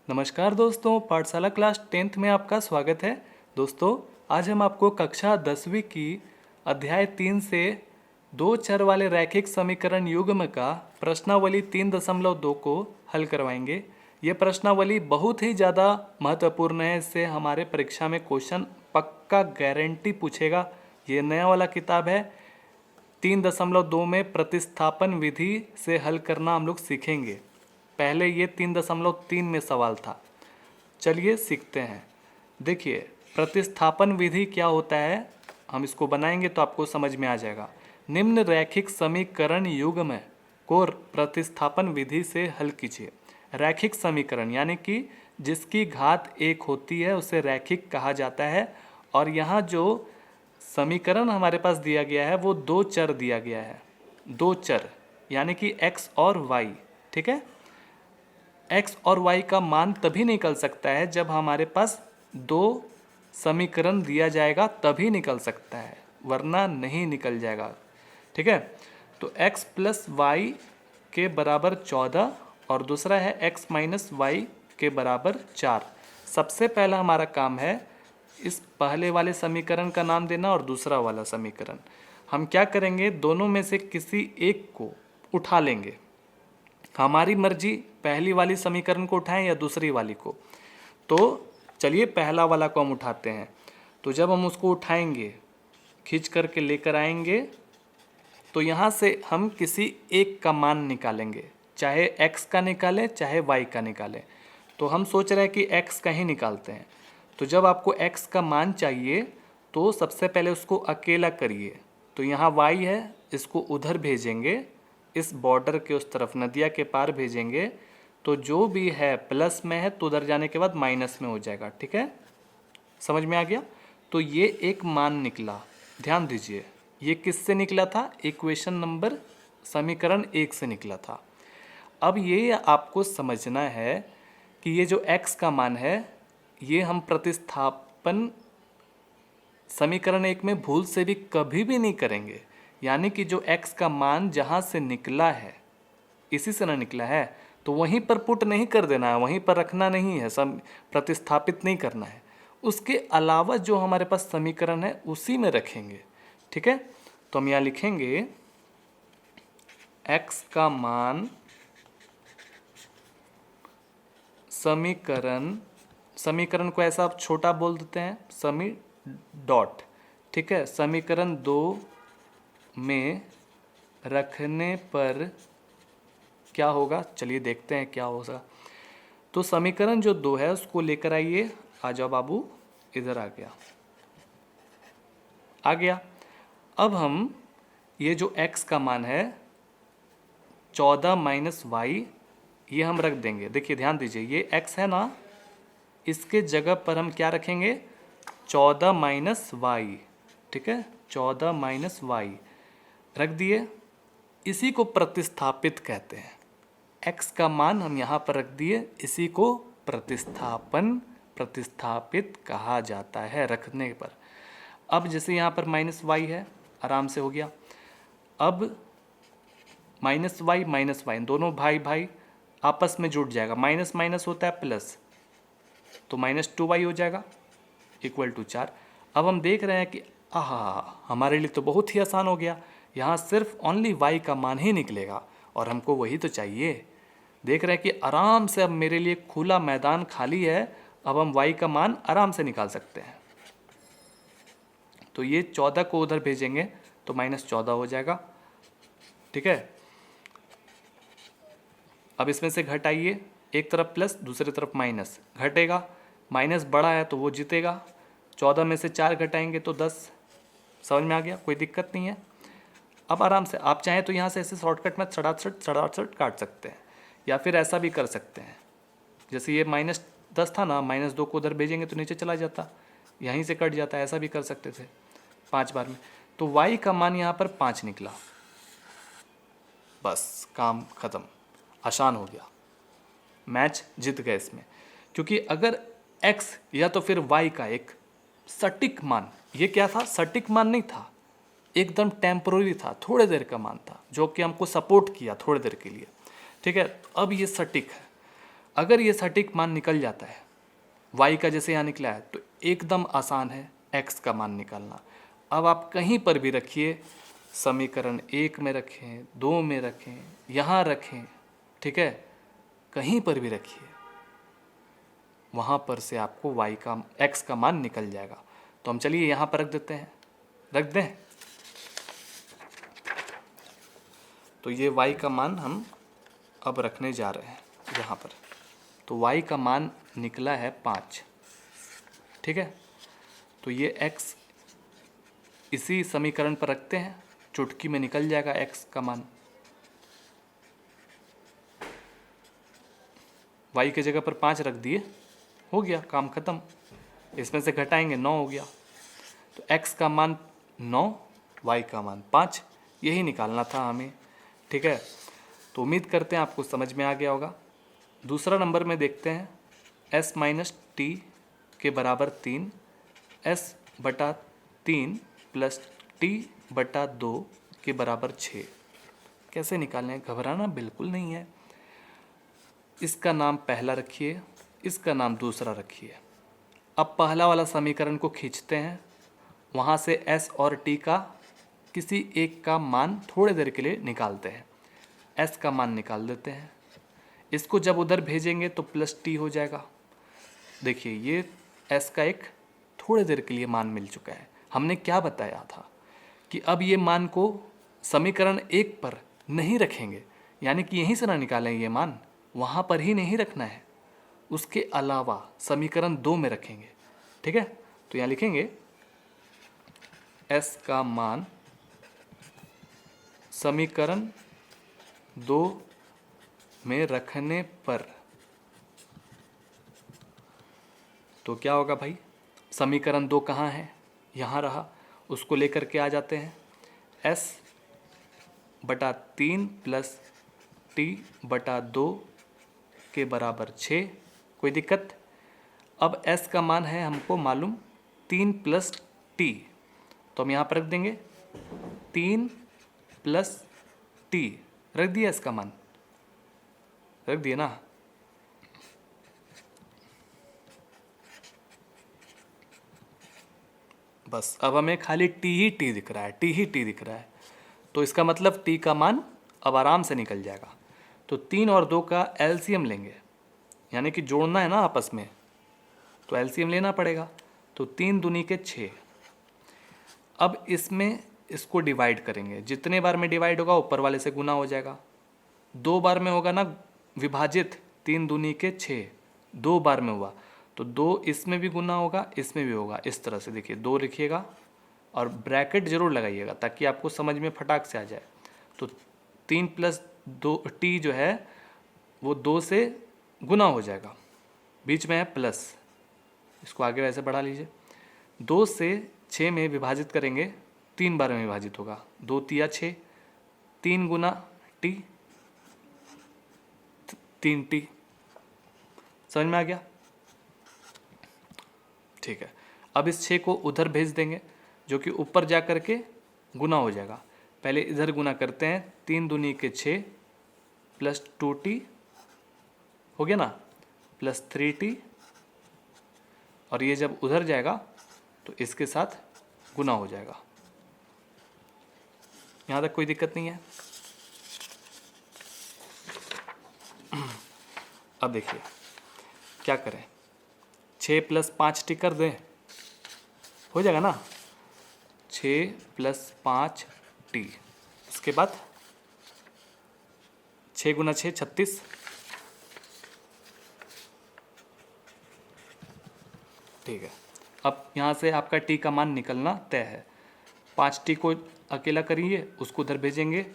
नमस्कार दोस्तों, पाठशाला क्लास 10th में आपका स्वागत है। दोस्तों, आज हम आपको कक्षा 10वीं की अध्याय 3 से दो चर वाले रैखिक समीकरण युग्म का प्रश्नावली 3.2 को हल करवाएंगे। ये प्रश्नावली बहुत ही ज़्यादा महत्वपूर्ण है। इससे हमारे परीक्षा में क्वेश्चन पक्का गारंटी पूछेगा। ये नया वाला किताब है। 3.2 में प्रतिस्थापन विधि से हल करना हम लोग सीखेंगे। पहले ये 3.3 में सवाल था। चलिए सीखते हैं। देखिए, प्रतिस्थापन विधि क्या होता है, हम इसको बनाएंगे तो आपको समझ में आ जाएगा। निम्न रैखिक समीकरण युग्म को प्रतिस्थापन विधि से हल कीजिए। रैखिक समीकरण यानी कि जिसकी घात 1 होती है उसे रैखिक कहा जाता है। और यहाँ जो समीकरण हमारे पास दिया गया है वो दो चर दिया गया है। दो चर यानी कि x और y। ठीक है, x और y का मान तभी निकल सकता है जब हमारे पास दो समीकरण दिया जाएगा, तभी निकल सकता है, वरना नहीं निकल जाएगा। ठीक है, तो x प्लस वाई के बराबर 14 और दूसरा है x माइनस वाई के बराबर 4। सबसे पहला हमारा काम है इस पहले वाले समीकरण का नाम देना और दूसरा वाला समीकरण। हम क्या करेंगे, दोनों में से किसी एक को उठा लेंगे। हमारी मर्जी, पहली वाली समीकरण को उठाएं या दूसरी वाली को। तो चलिए पहला वाला को हम उठाते हैं। तो जब हम उसको उठाएंगे, खींच करके लेकर आएंगे, तो यहाँ से हम किसी एक का मान निकालेंगे, चाहे x का निकालें चाहे y का निकालें। तो हम सोच रहे हैं कि x का ही निकालते हैं। तो जब आपको x का मान चाहिए तो सबसे पहले उसको अकेला करिए। तो यहाँ y है, इसको उधर भेजेंगे, इस बॉर्डर के उस तरफ नदिया के पार भेजेंगे। तो जो भी है प्लस में है तो उधर जाने के बाद माइनस में हो जाएगा। ठीक है, समझ में आ गया। तो ये एक मान निकला। ध्यान दीजिए, ये किससे निकला था, इक्वेशन नंबर समीकरण 1 से निकला था। अब ये आपको समझना है कि ये जो x का मान है ये हम प्रतिस्थापन समीकरण 1 में भूल से भी कभी भी नहीं करेंगे। यानी कि जो x का मान जहाँ से निकला है, इसी से ना निकला है, तो वहीं पर पुट नहीं कर देना है, वहीं पर रखना नहीं है, सब प्रतिस्थापित नहीं करना है। उसके अलावा जो हमारे पास समीकरण है उसी में रखेंगे। ठीक है, तो हम यहाँ लिखेंगे x का मान समीकरण को ऐसा आप छोटा बोल देते हैं, समी डॉट। ठीक है, समीकरण 2 में रखने पर क्या होगा, चलिए देखते हैं क्या होगा। तो समीकरण जो 2 है उसको लेकर आइए। आ जाओ बाबू, इधर आ गया। अब हम ये जो x का मान है 14 माइनस वाई, ये हम रख देंगे। देखिए ध्यान दीजिए, ये x है ना, इसके जगह पर हम क्या रखेंगे, 14 माइनस वाई। ठीक है, 14 माइनस वाई रख दिए। इसी को प्रतिस्थापित कहते हैं। x का मान हम यहाँ पर रख दिए, इसी को प्रतिस्थापित कहा जाता है रखने पर। अब जैसे यहाँ पर माइनस वाई है, आराम से हो गया। अब माइनस वाई दोनों भाई भाई आपस में जुड़ जाएगा, माइनस माइनस होता है प्लस, तो -2y हो जाएगा इक्वल टू 4। अब हम देख रहे हैं कि हमारे लिए तो बहुत ही आसान हो गया। यहाँ सिर्फ ओनली y का मान ही निकलेगा और हमको वही तो चाहिए। देख रहे हैं कि आराम से अब मेरे लिए खुला मैदान खाली है। अब हम y का मान आराम से निकाल सकते हैं। तो ये 14 को उधर भेजेंगे तो -14 हो जाएगा। ठीक है, अब इसमें से घटाइए, एक तरफ प्लस दूसरी तरफ माइनस, घटेगा, माइनस बड़ा है तो वो जीतेगा। 14 में से 4 घटाएंगे तो 10। समझ में आ गया, कोई दिक्कत नहीं है। अब आराम से आप चाहें तो यहाँ से ऐसे शॉर्टकट में सड़ासट काट सकते हैं, या फिर ऐसा भी कर सकते हैं। जैसे ये -10 था ना, -2 को उधर भेजेंगे तो नीचे चला जाता, यहीं से कट जाता है। ऐसा भी कर सकते थे 5 बार में। तो y का मान यहाँ पर 5 निकला। बस काम ख़त्म, आसान हो गया, मैच जीत गए इसमें। क्योंकि अगर x या तो फिर y का एक सटीक मान, ये क्या था, सटीक मान नहीं था, एकदम टेम्पोररी था, थोड़े देर का मान था जो कि हमको सपोर्ट किया थोड़ी देर के लिए। ठीक है, अब ये सटीक है। अगर ये सटीक मान निकल जाता है y का, जैसे यहाँ निकला है, तो एकदम आसान है x का मान निकालना। अब आप कहीं पर भी रखिए, समीकरण 1 में रखें, 2 में रखें, यहाँ रखें, ठीक है, कहीं पर भी रखिए, वहाँ पर से आपको y का x का मान निकल जाएगा। तो हम चलिए यहाँ पर रख देते हैं, रख दें। तो ये y का मान हम अब रखने जा रहे हैं यहाँ पर। तो y का मान निकला है 5, ठीक है। तो ये x इसी समीकरण पर रखते हैं, चुटकी में निकल जाएगा x का मान। y की जगह पर 5 रख दिए, हो गया काम खत्म। इसमें से घटाएंगे 9 हो गया। तो x का मान 9, y का मान 5, यही निकालना था हमें, ठीक है। तो उम्मीद करते हैं आपको समझ में आ गया होगा। दूसरा नंबर में देखते हैं, s माइनस टी के बराबर 3, s/3 प्लस t/2 के बराबर 6। कैसे निकालें? घबराना बिल्कुल नहीं है। इसका नाम पहला रखिए, इसका नाम दूसरा रखिए। अब पहला वाला समीकरण को खींचते हैं, वहाँ से s और t का किसी एक का मान थोड़ी देर के लिए निकालते हैं। s का मान निकाल देते हैं, इसको जब उधर भेजेंगे तो प्लस t हो जाएगा। देखिए ये s का एक थोड़ी देर के लिए मान मिल चुका है। हमने क्या बताया था कि अब ये मान को समीकरण 1 पर नहीं रखेंगे, यानी कि यहीं से ना निकालें, ये मान वहाँ पर ही नहीं रखना है, उसके अलावा समीकरण 2 में रखेंगे, ठीक है। तो यहाँ लिखेंगे s का मान समीकरण 2 में रखने पर, तो क्या होगा भाई, समीकरण 2 कहाँ है? यहाँ रहा, उसको लेकर के आ जाते हैं। s/3 प्लस t/2 के बराबर 6, कोई दिक्कत? अब s का मान है हमको मालूम 3 प्लस t, तो हम यहाँ पर रख देंगे 3 प्लस t, रख दिया इसका मान, रख दिए ना। बस अब हमें खाली t ही t दिख रहा है, t ही t दिख रहा है, तो इसका मतलब t का मान अब आराम से निकल जाएगा। तो 3 और 2 का एलसीएम लेंगे, यानी कि जोड़ना है ना आपस में, तो एलसीएम लेना पड़ेगा। तो 3 दूनी के 6। अब इसमें इसको डिवाइड करेंगे, जितने बार में डिवाइड होगा ऊपर वाले से गुना हो जाएगा। 2 बार में होगा ना विभाजित, 3 दूनी के 6, 2 बार में हुआ तो 2 इसमें भी गुना होगा, इसमें भी होगा। इस तरह से देखिए 2 लिखिएगा और ब्रैकेट जरूर लगाइएगा ताकि आपको समझ में फटाक से आ जाए। तो 3 प्लस 2 t जो है वो 2 से गुना हो जाएगा, बीच में है प्लस, इसको आगे वैसे बढ़ा लीजिए। 2 से 6 में विभाजित करेंगे, 3 बार में विभाजित होगा, 2 तिया 6, 3 गुना t, 3t। समझ में आ गया? ठीक है। अब इस 6 को उधर भेज देंगे, जो कि ऊपर जा कर के गुना हो जाएगा। पहले इधर गुना करते हैं, 3 दूनी के 6 प्लस 2t हो गया ना, प्लस 3t, और ये जब उधर जाएगा तो इसके साथ गुना हो जाएगा। यहाँ तक कोई दिक्कत नहीं है। अब देखिए क्या करें, 6 प्लस 5t कर दें, हो जाएगा ना, 6 प्लस 5t। उसके बाद 6 गुना 6 36, ठीक है। अब यहाँ से आपका t का मान निकलना तय है। 5t को अकेला करिए, उसको उधर भेजेंगे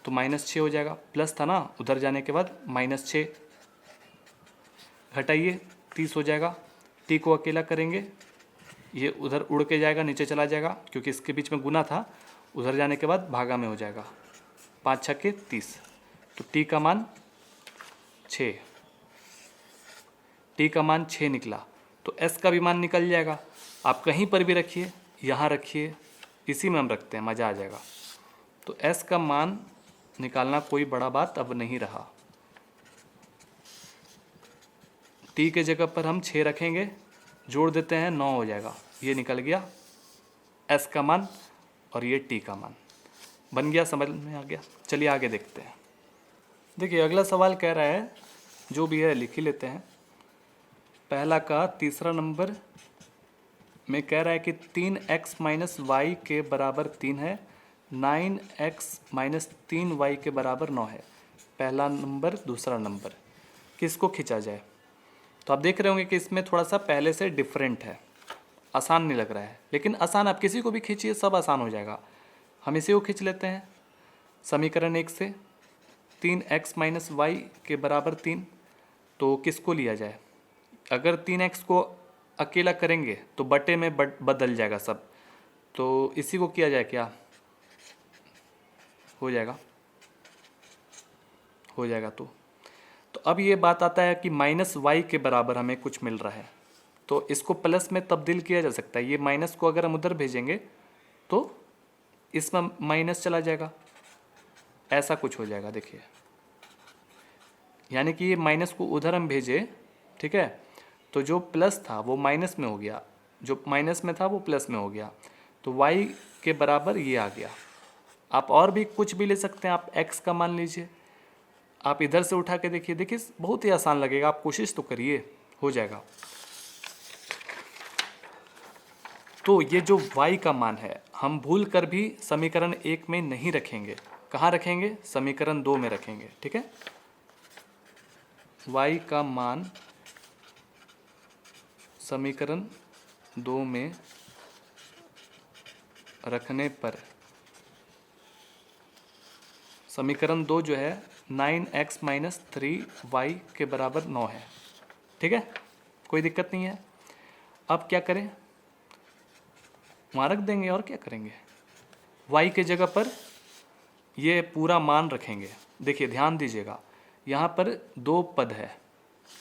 तो -6 हो जाएगा, प्लस था ना, उधर जाने के बाद -6, घटाइए 30 हो जाएगा। t को अकेला करेंगे, ये उधर उड़ के जाएगा, नीचे चला जाएगा, क्योंकि इसके बीच में गुना था, उधर जाने के बाद भागा में हो जाएगा, 5 छक्के 30। तो t का मान 6, t का मान 6 निकला, तो s का भी मान निकल जाएगा। आप कहीं पर भी रखिए, यहाँ रखिए, इसी में हम रखते हैं, मज़ा आ जाएगा। तो s का मान निकालना कोई बड़ा बात अब नहीं रहा। टी के जगह पर हम 6 रखेंगे, जोड़ देते हैं 9 हो जाएगा। ये निकल गया एस का मान और ये टी का मान बन गया, समझ में आ गया। चलिए आगे देखते हैं। देखिए अगला सवाल कह रहा है, जो भी है लिख ही लेते हैं। पहला का तीसरा नंबर में कह रहा है कि 3x माइनस वाई के बराबर 3 है, 9x माइनस 3y के बराबर 9 है। पहला नंबर दूसरा नंबर किसको खींचा जाए? तो आप देख रहे होंगे कि इसमें थोड़ा सा पहले से डिफरेंट है, आसान नहीं लग रहा है, लेकिन आसान आप किसी को भी खींचिए सब आसान हो जाएगा। हम इसी को खींच लेते हैं। समीकरण 1 से 3x माइनस वाई के बराबर 3, तो किसको लिया जाए? अगर 3x को अकेला करेंगे तो बटे में बदल जाएगा सब, तो इसी को किया जाए क्या? हो जाएगा, हो जाएगा। तो अब ये बात आता है कि माइनस वाई के बराबर हमें कुछ मिल रहा है, तो इसको प्लस में तब्दील किया जा सकता है। ये माइनस को अगर हम उधर भेजेंगे तो इसमें माइनस चला जाएगा, ऐसा कुछ हो जाएगा। देखिए यानी कि ये माइनस को उधर हम भेजे, ठीक है, तो जो प्लस था वो माइनस में हो गया, जो माइनस में था वो प्लस में हो गया, तो y के बराबर ये आ गया। आप और भी कुछ भी ले सकते हैं, आप x का मान लीजिए, आप इधर से उठा के देखिए, देखिए बहुत ही आसान लगेगा, आप कोशिश तो करिए, हो जाएगा। तो ये जो y का मान है हम भूल कर भी समीकरण 1 में नहीं रखेंगे, कहाँ रखेंगे? समीकरण 2 में रखेंगे, ठीक है। y का मान समीकरण 2 में रखने पर समीकरण 2 जो है 9x माइनस 3y के बराबर 9 है, ठीक है, कोई दिक्कत नहीं है। अब क्या करें? वहाँ रख देंगे और क्या करेंगे? y के जगह पर ये पूरा मान रखेंगे। देखिए ध्यान दीजिएगा, यहाँ पर 2 पद है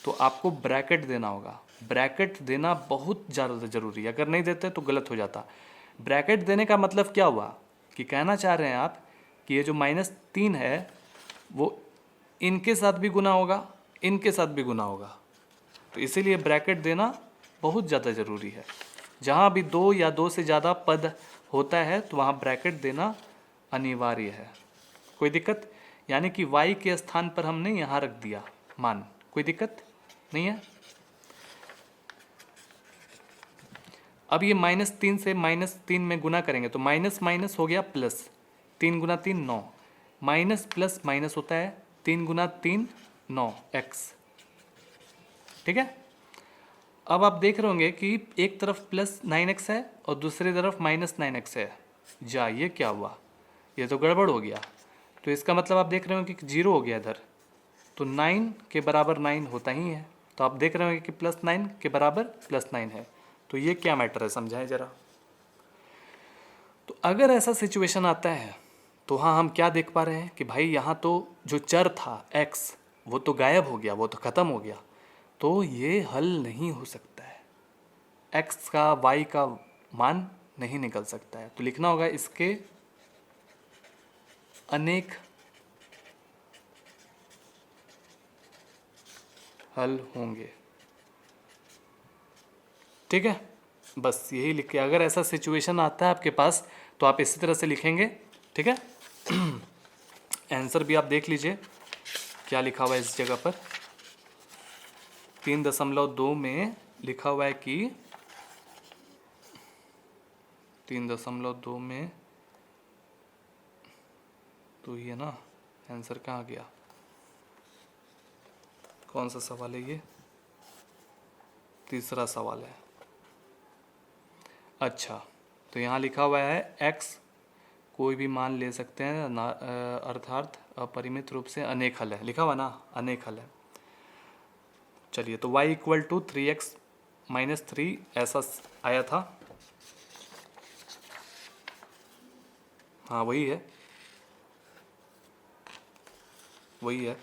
तो आपको ब्रैकेट देना होगा। ब्रैकेट देना बहुत ज़्यादा ज़रूरी है, अगर नहीं देते तो गलत हो जाता। ब्रैकेट देने का मतलब क्या हुआ कि कहना चाह रहे हैं आप कि ये जो -3 है वो इनके साथ भी गुना होगा, इनके साथ भी गुना होगा, तो इसीलिए ब्रैकेट देना बहुत ज़्यादा ज़रूरी है। जहाँ भी 2 या 2 से ज़्यादा पद होता है तो वहाँ ब्रैकेट देना अनिवार्य है। कोई दिक्कत? यानी कि y के स्थान पर हमने यहाँ रख दिया मान, कोई दिक्कत नहीं है। अब ये -3 से -3 में गुना करेंगे तो माइनस माइनस हो गया प्लस, 3 गुना 3 9, माइनस प्लस माइनस होता है, 3 गुना 3 9 x, ठीक है। अब आप देख रहे होंगे कि एक तरफ प्लस 9x है और दूसरी तरफ माइनस 9x है। जा ये क्या हुआ? ये तो गड़बड़ हो गया। तो इसका मतलब आप देख रहे होंगे कि 0 हो गया इधर, तो 9 के बराबर 9 होता ही है। तो आप देख रहे होंगे कि +9 के बराबर +9 है। तो ये क्या मैटर है, समझाएं ज़रा। तो अगर ऐसा सिचुएशन आता है तो हाँ हम क्या देख पा रहे हैं कि भाई यहाँ तो जो चर था x वो तो गायब हो गया, वो तो ख़त्म हो गया, तो ये हल नहीं हो सकता है, x का y का मान नहीं निकल सकता है। तो लिखना होगा इसके अनेक हल होंगे, ठीक है। बस यही लिख के, अगर ऐसा सिचुएशन आता है आपके पास तो आप इसी तरह से लिखेंगे, ठीक है। आंसर भी आप देख लीजिए क्या लिखा हुआ है इस जगह पर। 3.2 में लिखा हुआ है कि 3.2 में तो ये ना आंसर कहाँ गया, कौन सा सवाल है ये? तीसरा सवाल है। अच्छा, तो यहाँ लिखा हुआ है x कोई भी मान ले सकते हैं अर्थात अपरिमित रूप से अनेक हल है, लिखा हुआ ना अनेक हल है। चलिए, तो y equal to 3x minus 3 ऐसा आया था, हाँ वही है, वही है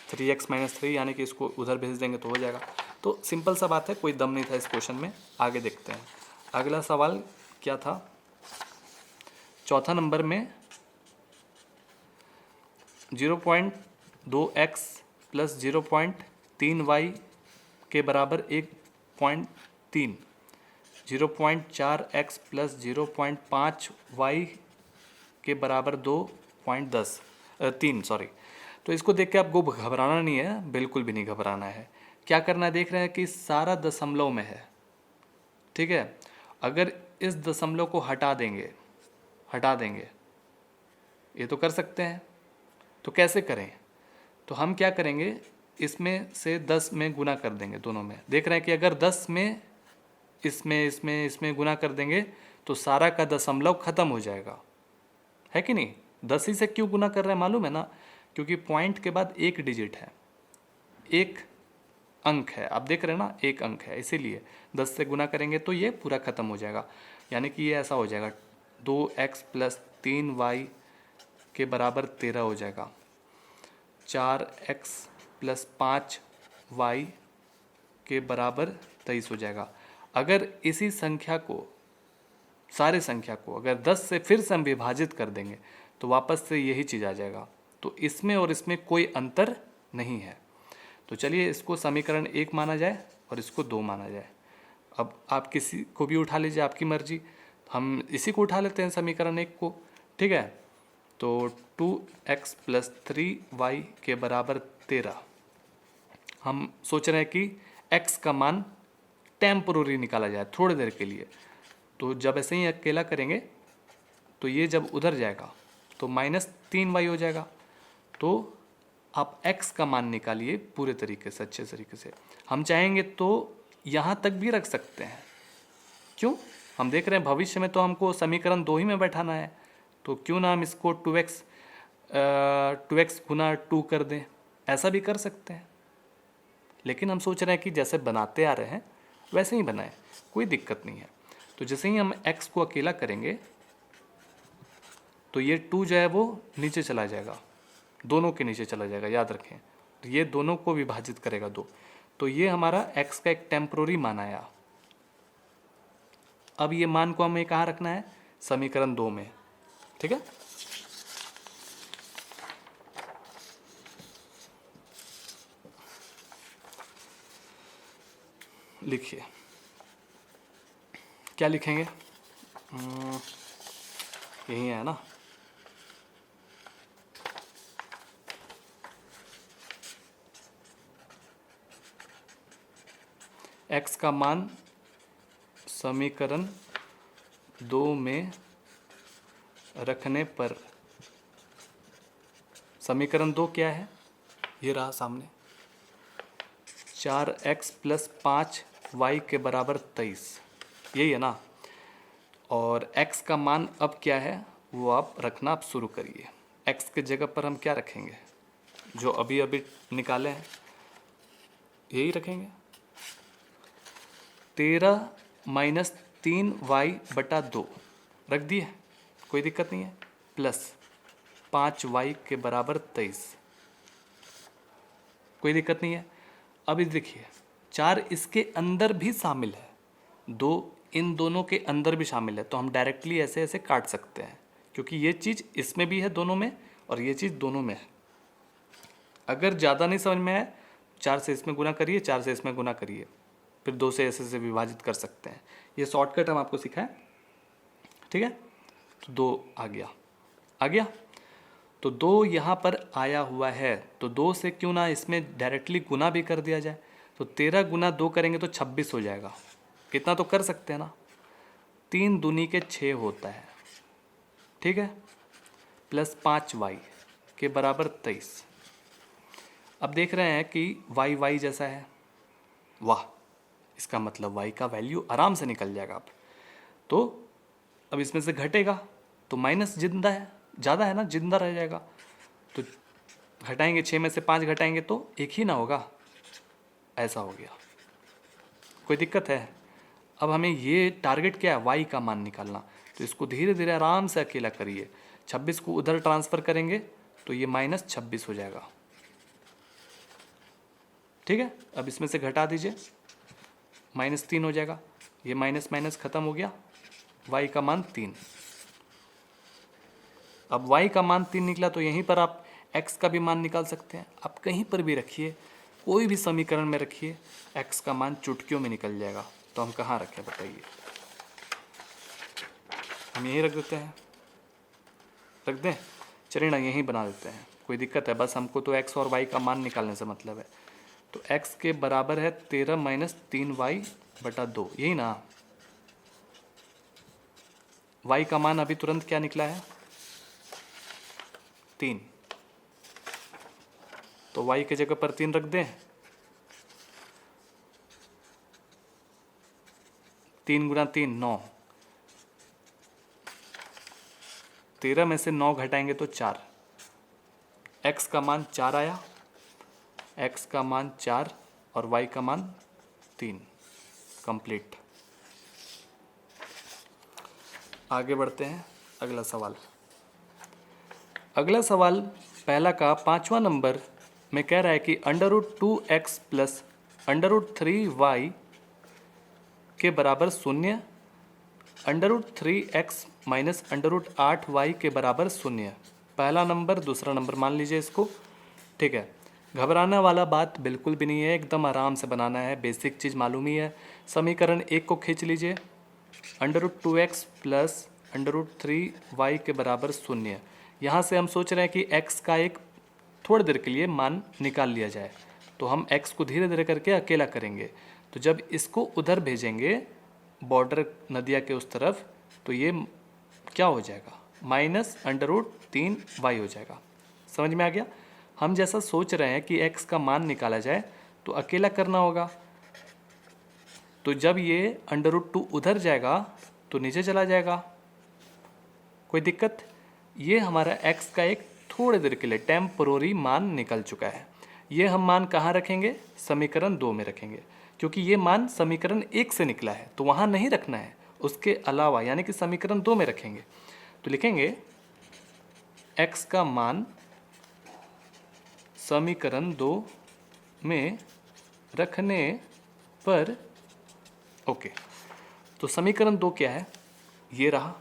3x माइनस 3, यानी कि इसको उधर भेज देंगे तो हो जाएगा। तो सिंपल सा बात है, कोई दम नहीं था इस क्वेश्चन में। आगे देखते हैं अगला सवाल क्या था। चौथा नंबर में 0.2x प्लस 0.3y के बराबर 1.3, 0.4x प्लस 0.5y के बराबर 3 सॉरी। तो इसको देख के आपको घबराना नहीं है, बिल्कुल भी नहीं घबराना है। क्या करना है, देख रहे हैं कि सारा दशमलव में है, ठीक है। अगर इस दशमलव को हटा देंगे ये तो कर सकते हैं, तो कैसे करें, तो हम क्या करेंगे, इसमें से 10 में गुना कर देंगे दोनों में। देख रहे हैं कि अगर 10 में इसमें गुना कर देंगे तो सारा का दशमलव खत्म हो जाएगा, है कि नहीं। 10 ही से क्यों गुना कर रहे हैं मालूम है ना, क्योंकि पॉइंट के बाद एक डिजिट है, एक अंक है, आप देख रहे हैं ना, एक अंक है, इसीलिए 10 से गुना करेंगे तो ये पूरा खत्म हो जाएगा। यानी कि ये ऐसा हो जाएगा 2x प्लस 3y के बराबर 13 हो जाएगा, 4x प्लस 5y के बराबर 23 हो जाएगा। अगर इसी संख्या को, सारे संख्या को अगर 10 से फिर से हम विभाजित कर देंगे तो वापस से यही चीज़ आ जाएगा। तो इसमें और इसमें कोई अंतर नहीं है। तो चलिए इसको समीकरण 1 माना जाए और इसको 2 माना जाए। अब आप किसी को भी उठा लीजिए, आपकी मर्जी। हम इसी को उठा लेते हैं समीकरण 1 को, ठीक है। तो 2x प्लस 3y के बराबर 13। हम सोच रहे हैं कि x का मान टेम्पोररी निकाला जाए, थोड़ी देर के लिए। तो जब ऐसे ही अकेला करेंगे तो ये जब उधर जाएगा तो -3y हो जाएगा। तो आप x का मान निकालिए पूरे तरीके से, अच्छे तरीके से। हम चाहेंगे तो यहाँ तक भी रख सकते हैं, क्यों, हम देख रहे हैं भविष्य में तो हमको समीकरण 2 ही में बैठाना है, तो क्यों ना हम इसको 2x गुना 2 कर दें, ऐसा भी कर सकते हैं। लेकिन हम सोच रहे हैं कि जैसे बनाते आ रहे हैं वैसे ही बनाएं, कोई दिक्कत नहीं है। तो जैसे ही हम x को अकेला करेंगे तो ये 2 जो है वो नीचे चला जाएगा, दोनों के नीचे चला जाएगा, याद रखें। तो ये दोनों को विभाजित करेगा 2, तो ये हमारा x का एक टेम्पोररी मान आया। अब ये मान को हमें कहाँ रखना है, समीकरण 2 में, ठीक है। लिखिए, क्या लिखेंगे, यही है ना, x का मान समीकरण 2 में रखने पर, समीकरण 2 क्या है, ये रहा सामने, 4x प्लस 5y के बराबर 23, यही है ना। और x का मान अब क्या है वो आप रखना आप शुरू करिए। x के जगह पर हम क्या रखेंगे, जो अभी अभी निकाले हैं यही रखेंगे, 13 माइनस 3y/2 रख दिए, कोई दिक्कत नहीं है, प्लस 5y के बराबर 23, कोई दिक्कत नहीं है। अब इस देखिए 4 इसके अंदर भी शामिल है, 2 इन दोनों के अंदर भी शामिल है, तो हम डायरेक्टली ऐसे ऐसे काट सकते हैं, क्योंकि ये चीज़ इसमें भी है दोनों में और ये चीज़ दोनों में है। अगर ज़्यादा नहीं समझ में आए 4 से इसमें गुना करिए, 4 से इसमें गुना करिए, फिर 2 से ऐसे से विभाजित कर सकते हैं। ये शॉर्टकट हम आपको सिखाएं, ठीक है। तो 2 आ गया, तो 2 यहाँ पर आया हुआ है, तो 2 से क्यों ना इसमें डायरेक्टली गुना भी कर दिया जाए। तो 13 गुना 2 करेंगे तो 26 हो जाएगा, कितना तो कर सकते हैं ना, 3 दूनी के 6 होता है, ठीक है, प्लस 5y के बराबर 23। अब देख रहे हैं कि y जैसा है, वाह, इसका मतलब y का वैल्यू आराम से निकल जाएगा। अब तो अब इसमें से घटेगा तो माइनस जिंदा है, ज़्यादा है ना, जिंदा रह जाएगा। तो घटाएंगे, 6 में से 5 घटाएंगे तो 1 ही ना होगा, ऐसा हो गया, कोई दिक्कत है। अब हमें ये टारगेट क्या है, y का मान निकालना, तो इसको धीरे धीरे आराम से अकेला करिए। 26 को उधर ट्रांसफ़र करेंगे तो ये -26 हो जाएगा, ठीक है। अब इसमें से घटा दीजिए, -3 हो जाएगा, ये माइनस माइनस खत्म हो गया, y का मान 3। अब y का मान 3 निकला तो यहीं पर आप x का भी मान निकाल सकते हैं, आप कहीं पर भी रखिए, कोई भी समीकरण में रखिए, x का मान चुटकियों में निकल जाएगा। तो हम कहाँ रखें बताइए? हम यहीं रख देते हैं, रख दें? चलिए ना, यहीं बना देते हैं, कोई दिक्कत है? बस हमको तो x और y का मान निकालने से मतलब है। तो x के बराबर है 13 माइनस 3y बटा 2, यही ना? y का मान अभी तुरंत क्या निकला है? 3। तो y की जगह पर 3 रख दें। 3 गुना 3 9, 13 में से 9 घटाएंगे तो 4। x का मान 4 आया, x का मान 4 और y का मान 3। कंप्लीट। आगे बढ़ते हैं, अगला सवाल। अगला सवाल पहला का 5वां नंबर में कह रहा है कि √2x प्लस √3y के बराबर 0, √3x माइनस √8y के बराबर 0। पहला नंबर, दूसरा नंबर मान लीजिए इसको, ठीक है। घबराने वाला बात बिल्कुल भी नहीं है, एकदम आराम से बनाना है, बेसिक चीज़ मालूम ही है। समीकरण 1 को खींच लीजिए, √2x प्लस √3y के बराबर 0। यहाँ से हम सोच रहे हैं कि x का एक थोड़ी देर के लिए मान निकाल लिया जाए, तो हम x को धीरे धीरे करके अकेला करेंगे। तो जब इसको उधर भेजेंगे बॉर्डर नदिया के उस तरफ, तो ये क्या हो जाएगा? माइनस √3y हो जाएगा। समझ में आ गया? हम जैसा सोच रहे हैं कि x का मान निकाला जाए तो अकेला करना होगा। तो जब ये √2 उधर जाएगा तो नीचे चला जाएगा, कोई दिक्कत? ये हमारा x का एक थोड़े देर के लिए टेम्पोररी मान निकल चुका है। ये हम मान कहाँ रखेंगे? समीकरण 2 में रखेंगे, क्योंकि ये मान समीकरण 1 से निकला है, तो वहाँ नहीं रखना है, उसके अलावा यानी कि समीकरण 2 में रखेंगे। तो लिखेंगे x का मान समीकरण 2 में रखने पर, ओके। तो समीकरण 2 क्या है? ये रहा,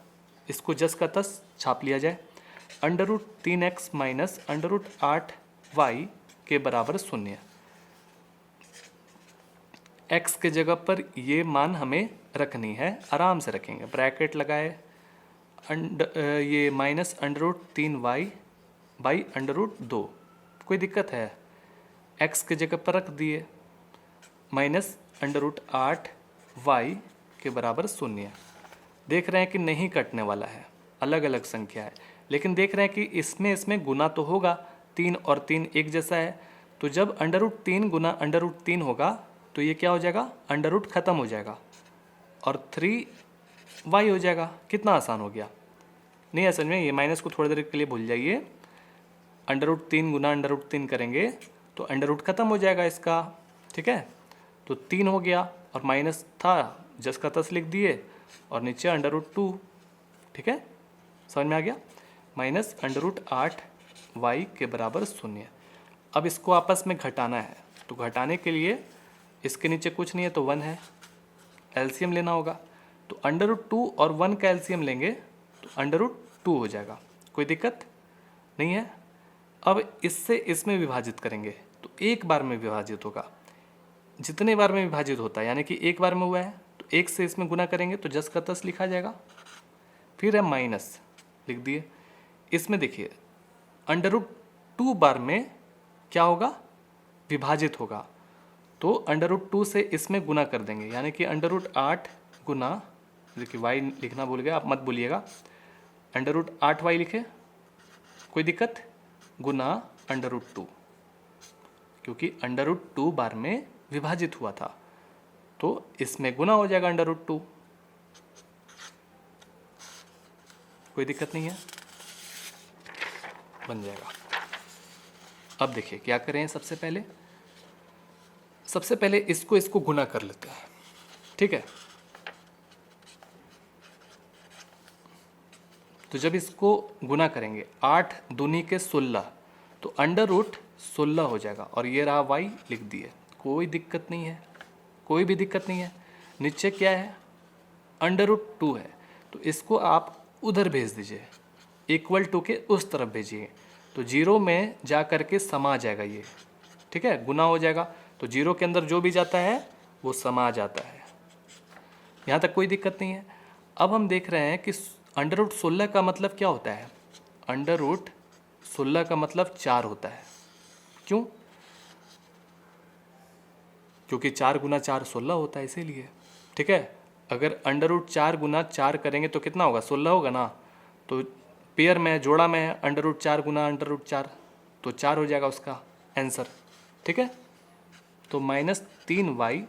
इसको जस का तस छाप लिया जाए। √3x माइनस √8y के बराबर 0। x के जगह पर ये मान हमें रखनी है, आराम से रखेंगे, ब्रैकेट लगाए, ये माइनस √3y बाई √2, कोई दिक्कत है? x के जगह पर रख दिए, माइनस √8y के बराबर 0। देख रहे हैं कि नहीं कटने वाला है, अलग अलग संख्या है, लेकिन देख रहे हैं कि इसमें गुना तो होगा, 3 और 3 एक जैसा है। तो जब √3 गुना √3 होगा तो ये क्या हो जाएगा? अंडर खत्म हो जाएगा और 3y हो जाएगा। कितना आसान हो गया, नहीं है समझ में? ये माइनस को थोड़ी देर के लिए भूल जाइए, √3 गुना √3 करेंगे तो अंडर खत्म हो जाएगा इसका, ठीक है। तो 3 हो गया और माइनस था, जस का तस लिख दिए और नीचे √2, ठीक है, समझ में आ गया? माइनस √8y के बराबर 0। अब इसको आपस में घटाना है, तो घटाने के लिए इसके नीचे कुछ नहीं है तो 1 है, एलसीएम लेना होगा। तो √2 और 1 का एलसीएम लेंगे तो √2 हो जाएगा, कोई दिक्कत नहीं है। अब इससे इसमें विभाजित करेंगे तो एक बार में विभाजित होगा, जितने बार में विभाजित होता है, यानी कि एक बार में हुआ है तो एक से इसमें गुना करेंगे तो जस का तस लिखा जाएगा। फिर है माइनस, लिख दिए। इसमें देखिए √2 बार में क्या होगा? विभाजित होगा, तो √2 से इसमें गुना कर देंगे, यानी कि √8 गुना, देखिए y लिखना भूल गया, आप मत भूलिएगा, √8y लिखे, कोई दिक्कत? गुना √2, क्योंकि √2 बार में विभाजित हुआ था तो इसमें गुना हो जाएगा √2, कोई दिक्कत नहीं है, बन जाएगा। अब देखिए क्या करें, सबसे पहले इसको गुना कर लेते हैं, ठीक है। तो जब इसको गुना करेंगे 8 दूनी के 16, तो √16 हो जाएगा और ये रहा y, लिख दिए, कोई दिक्कत नहीं है, कोई भी दिक्कत नहीं है। नीचे क्या है? √2 है, तो इसको आप उधर भेज दीजिए, इक्वल टू के उस तरफ भेजिए, तो 0 में जा कर के समा जाएगा ये, ठीक है, गुना हो जाएगा। तो 0 के अंदर जो भी जाता है वो समा जाता है। यहाँ तक कोई दिक्कत नहीं है। अब हम देख रहे हैं कि अंडर रूट 16 का मतलब क्या होता है। अंडर रूट 16 का मतलब 4 होता है। क्यों? क्योंकि 4 गुना 4 16 होता है, इसीलिए। ठीक है, अगर अंडर रूट 4 गुना 4 करेंगे तो कितना होगा, 16 होगा ना। तो पेयर में, जोड़ा में है, अंडर रूट 4 गुना अंडर रूट 4, तो 4 हो जाएगा उसका आंसर। ठीक है, तो -3y,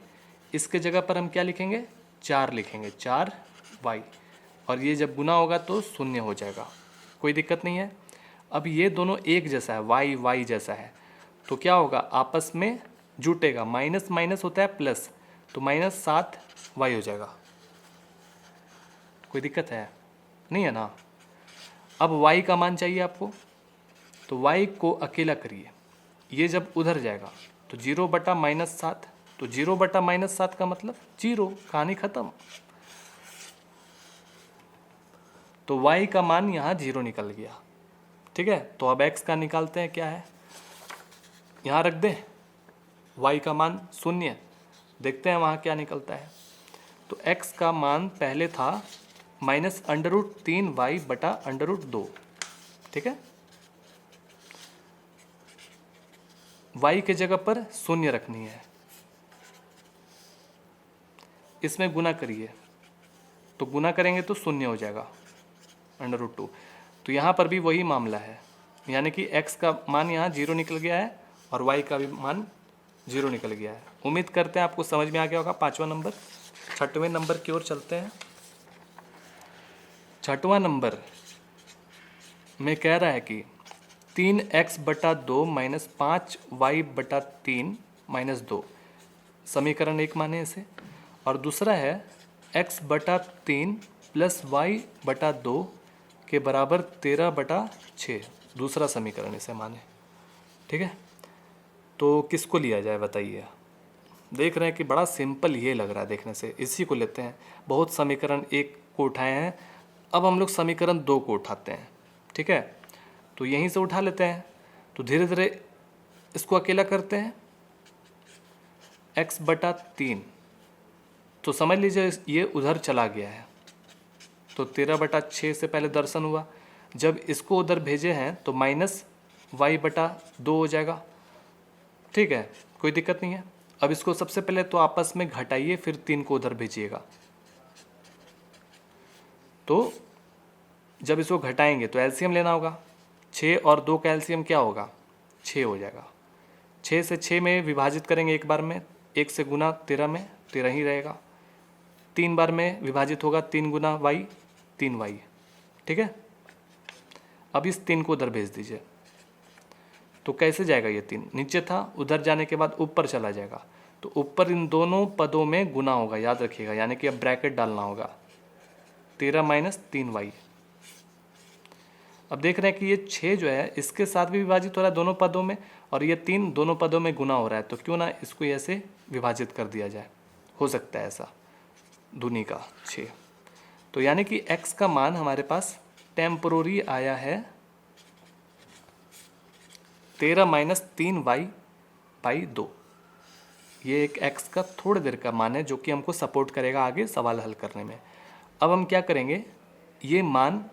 इसके जगह पर हम क्या लिखेंगे, 4 लिखेंगे, 4y। और ये जब गुना होगा तो 0 हो जाएगा, कोई दिक्कत नहीं है। अब ये दोनों एक जैसा है, y y जैसा है, तो क्या होगा, आपस में जुटेगा। माइनस माइनस होता है प्लस, तो -7y हो जाएगा। कोई दिक्कत है नहीं है ना। अब y का मान चाहिए आपको, तो y को अकेला करिए। ये जब उधर जाएगा तो 0/-7, तो 0/-7 का मतलब 0, कहानी खत्म। तो y का मान यहाँ 0 निकल गया। ठीक है, तो अब x का निकालते हैं, क्या है, यहाँ रख दें, y का मान 0, देखते हैं वहाँ क्या निकलता है। तो x का मान पहले था -√3y/√2। ठीक है, y के जगह पर 0 रखनी है, इसमें गुना करिए, तो गुना करेंगे तो 0 हो जाएगा √2। तो यहाँ पर भी वही मामला है, यानी कि x का मान यहाँ 0 निकल गया है और y का भी मान 0 निकल गया है। उम्मीद करते हैं आपको समझ में आ गया होगा। 5वां नंबर, 6वें नंबर की ओर चलते हैं। 6वां नंबर में कह रहा है कि 3x/2 - 5y/3 - 2, समीकरण 1 माने इसे। और दूसरा है x/3 + y/2 के बराबर 13/6, दूसरा समीकरण इसे माने। ठीक है, तो किसको लिया जाए बताइए। देख रहे हैं कि बड़ा सिंपल ये लग रहा है देखने से, इसी को लेते हैं। बहुत समीकरण 1 को उठाए हैं, अब हम लोग समीकरण 2 को उठाते हैं। ठीक है, तो यहीं से उठा लेते हैं। तो धीरे धीरे इसको अकेला करते हैं, x/3, तो समझ लीजिए ये उधर चला गया है, तो 13/6 से पहले दर्शन हुआ। जब इसको उधर भेजे हैं तो -y/2 हो जाएगा। ठीक है, कोई दिक्कत नहीं है। अब इसको सबसे पहले तो आपस में घटाइए, फिर 3 को उधर भेजिएगा। तो जब इसको घटाएंगे तो एलसीएम लेना होगा। 6 और 2 का एलसीएम क्या होगा, 6 हो जाएगा। 6 से 6 में विभाजित करेंगे एक बार में, 1 से गुना 13 में 13 ही रहेगा। 3 बार में विभाजित होगा, 3 गुना y 3y। ठीक है, अब इस 3 को उधर भेज दीजिए, तो कैसे जाएगा ये 3, नीचे था, उधर जाने के बाद ऊपर चला जाएगा, तो ऊपर इन दोनों पदों में गुना होगा, याद रखिएगा, यानी कि अब ब्रैकेट डालना होगा, 13 - 3y। अब देख रहे हैं कि ये 6 जो है इसके साथ भी विभाजित हो रहा है दोनों पदों में, और ये 3 दोनों पदों में गुना हो रहा है, तो क्यों ना इसको ऐसे विभाजित कर दिया जाए, हो सकता है ऐसा, दूनी का 6। तो यानी कि x का मान हमारे पास टेम्पोररी आया है 13 - 3y/2। ये एक x का थोड़ी देर का मान है जो कि हमको सपोर्ट करेगा आगे सवाल हल करने में। अब हम क्या करेंगे, ये मान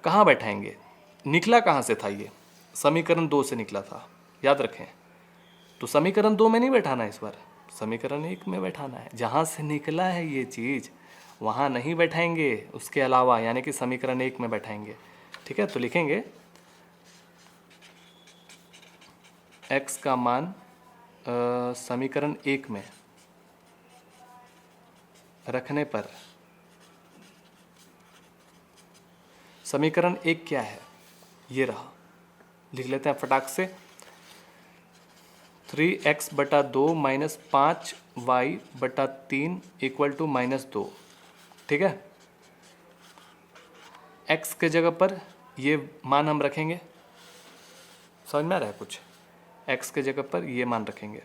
कहाँ बैठाएंगे, निकला कहाँ से था, ये समीकरण 2 से निकला था, याद रखें। तो समीकरण 2 में नहीं बैठाना है, इस बार समीकरण 1 में बैठाना है। जहाँ से निकला है ये चीज़ वहाँ नहीं बैठाएंगे, उसके अलावा, यानी कि समीकरण 1 में बैठाएंगे। ठीक है, तो लिखेंगे x का मान समीकरण 1 में रखने पर, समीकरण 1 क्या है, ये रहा, लिख लेते हैं फटाक से। 3x/2 - 5y/3 = -2। ठीक है, x के जगह पर ये मान हम रखेंगे, समझ में आ रहा है कुछ, x के जगह पर ये मान रखेंगे,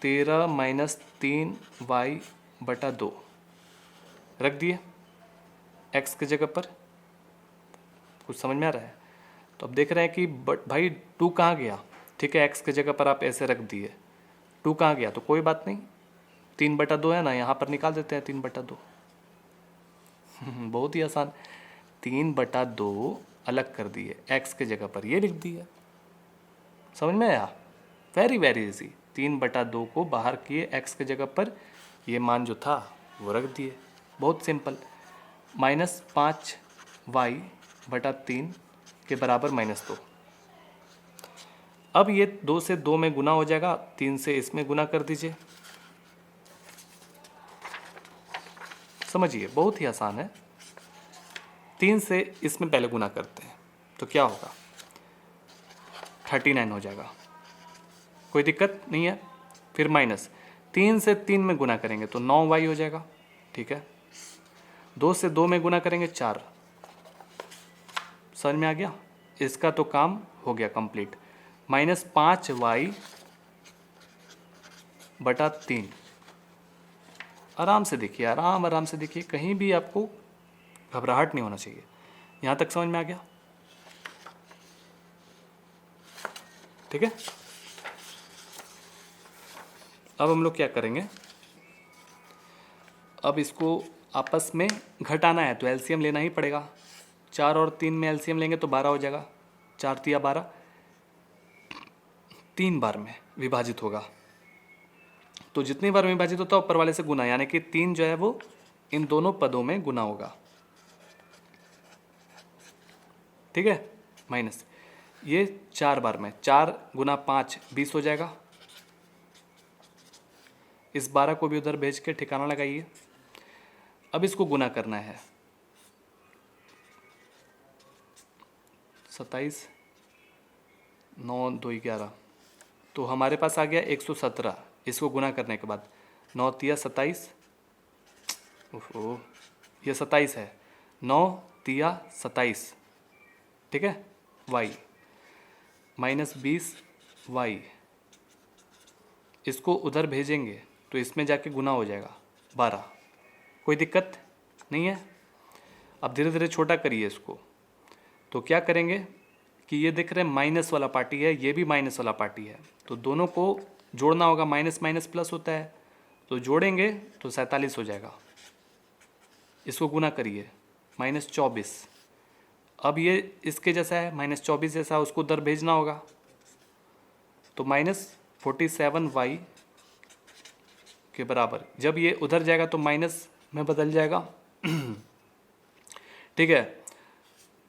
13 - 3y/2 रख दिए x के जगह पर। कुछ समझ में आ रहा है। तो अब देख रहे हैं कि भाई 2 कहाँ गया, ठीक है, x की जगह पर आप ऐसे रख दिए, 2 कहाँ गया, तो कोई बात नहीं, 3/2 है ना, यहाँ पर निकाल देते हैं 3/2। बहुत ही आसान, 3/2 अलग कर दिए, x की जगह पर ये लिख दिया। समझ में आया? Very very easy. 3/2 को बाहर किए, x की जगह पर ये मान जो था वो रख दिए, बहुत सिंपल। -5y/3 के बराबर -2। अब ये 2 से 2 में गुना हो जाएगा, 3 से इसमें गुना कर दीजिए। समझिए, बहुत ही आसान है। 3 से इसमें पहले गुना करते हैं तो क्या होगा, 39 हो जाएगा, कोई दिक्कत नहीं है। फिर माइनस 3 से 3 में गुना करेंगे तो 9y हो जाएगा, ठीक है। 2 से 2 में गुना करेंगे 4। समझ में आ गया? इसका तो काम हो गया कंप्लीट। -5y/3। आराम से देखिए, आराम से देखिए, कहीं भी आपको घबराहट नहीं होना चाहिए। यहाँ तक समझ में आ गया? ठीक है। अब हम लोग क्या करेंगे, अब इसको आपस में घटाना है तो एलसीएम लेना ही पड़ेगा। 4 और 3 में एलसीएम लेंगे तो 12 हो जाएगा, 4 तिया 12, 3 बार में विभाजित होगा। तो जितनी बार विभाजित होता है ऊपर वाले से गुना, यानी कि 3 जो है वो इन दोनों पदों में गुना होगा, ठीक है। माइनस ये 4 बार में, 4 गुना 5 20 हो जाएगा। इस 12 को भी उधर भेज के ठिकाना लगाइए। अब इसको गुना करना है, 27 9 2 11, तो हमारे पास आ गया 117। इसको गुना करने के बाद 9 तिया 27, ओहो ये 27 है, 9 तिया 27, ठीक है। y -20y, इसको उधर भेजेंगे तो इसमें जाके गुना हो जाएगा 12, कोई दिक्कत नहीं है। अब धीरे धीरे छोटा करिए इसको, तो क्या करेंगे कि ये देख रहे हैं माइनस वाला पार्टी है, ये भी माइनस वाला पार्टी है, तो दोनों को जोड़ना होगा। माइनस माइनस प्लस होता है, तो जोड़ेंगे तो 47 हो जाएगा। इसको गुना करिए, -24। अब ये इसके जैसा है, -24 जैसा, उसको उधर भेजना होगा, तो -47y के बराबर। जब ये उधर जाएगा तो माइनस में बदल जाएगा, ठीक है।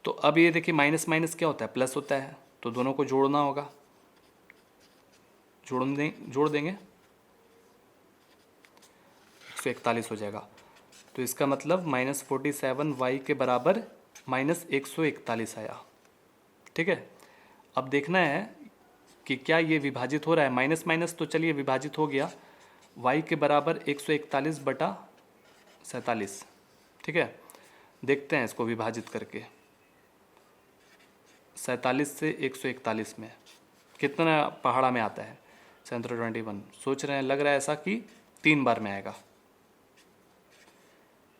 तो अब ये देखिए माइनस माइनस क्या होता है, प्लस होता है, तो दोनों को जोड़ना होगा, जोड़ देंगे, 141 हो जाएगा। तो इसका मतलब -47y के बराबर -141 आया, ठीक है। अब देखना है कि क्या ये विभाजित हो रहा है, माइनस माइनस तो चलिए विभाजित हो गया, y के बराबर 141/47, ठीक है। देखते हैं इसको विभाजित करके, 47 से 141 में कितना पहाड़ा में आता है, 721। सोच रहे हैं, लग रहा है ऐसा कि 3 बार में आएगा,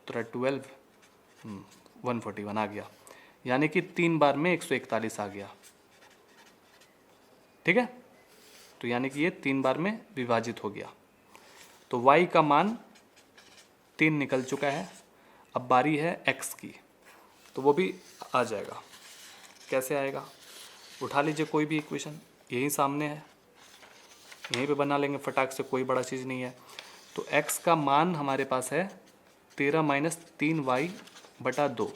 तो 12 141 आ गया, यानी कि 3 बार में 141 आ गया, ठीक है। तो यानी कि ये 3 बार में विभाजित हो गया, तो y का मान 3 निकल चुका है। अब बारी है x की, तो वो भी आ जाएगा। कैसे आएगा, उठा लीजिए कोई भी इक्वेशन, यही सामने है, यहीं पे बना लेंगे फटाक से, कोई बड़ा चीज़ नहीं है। तो x का मान हमारे पास है 13 - 3y/2,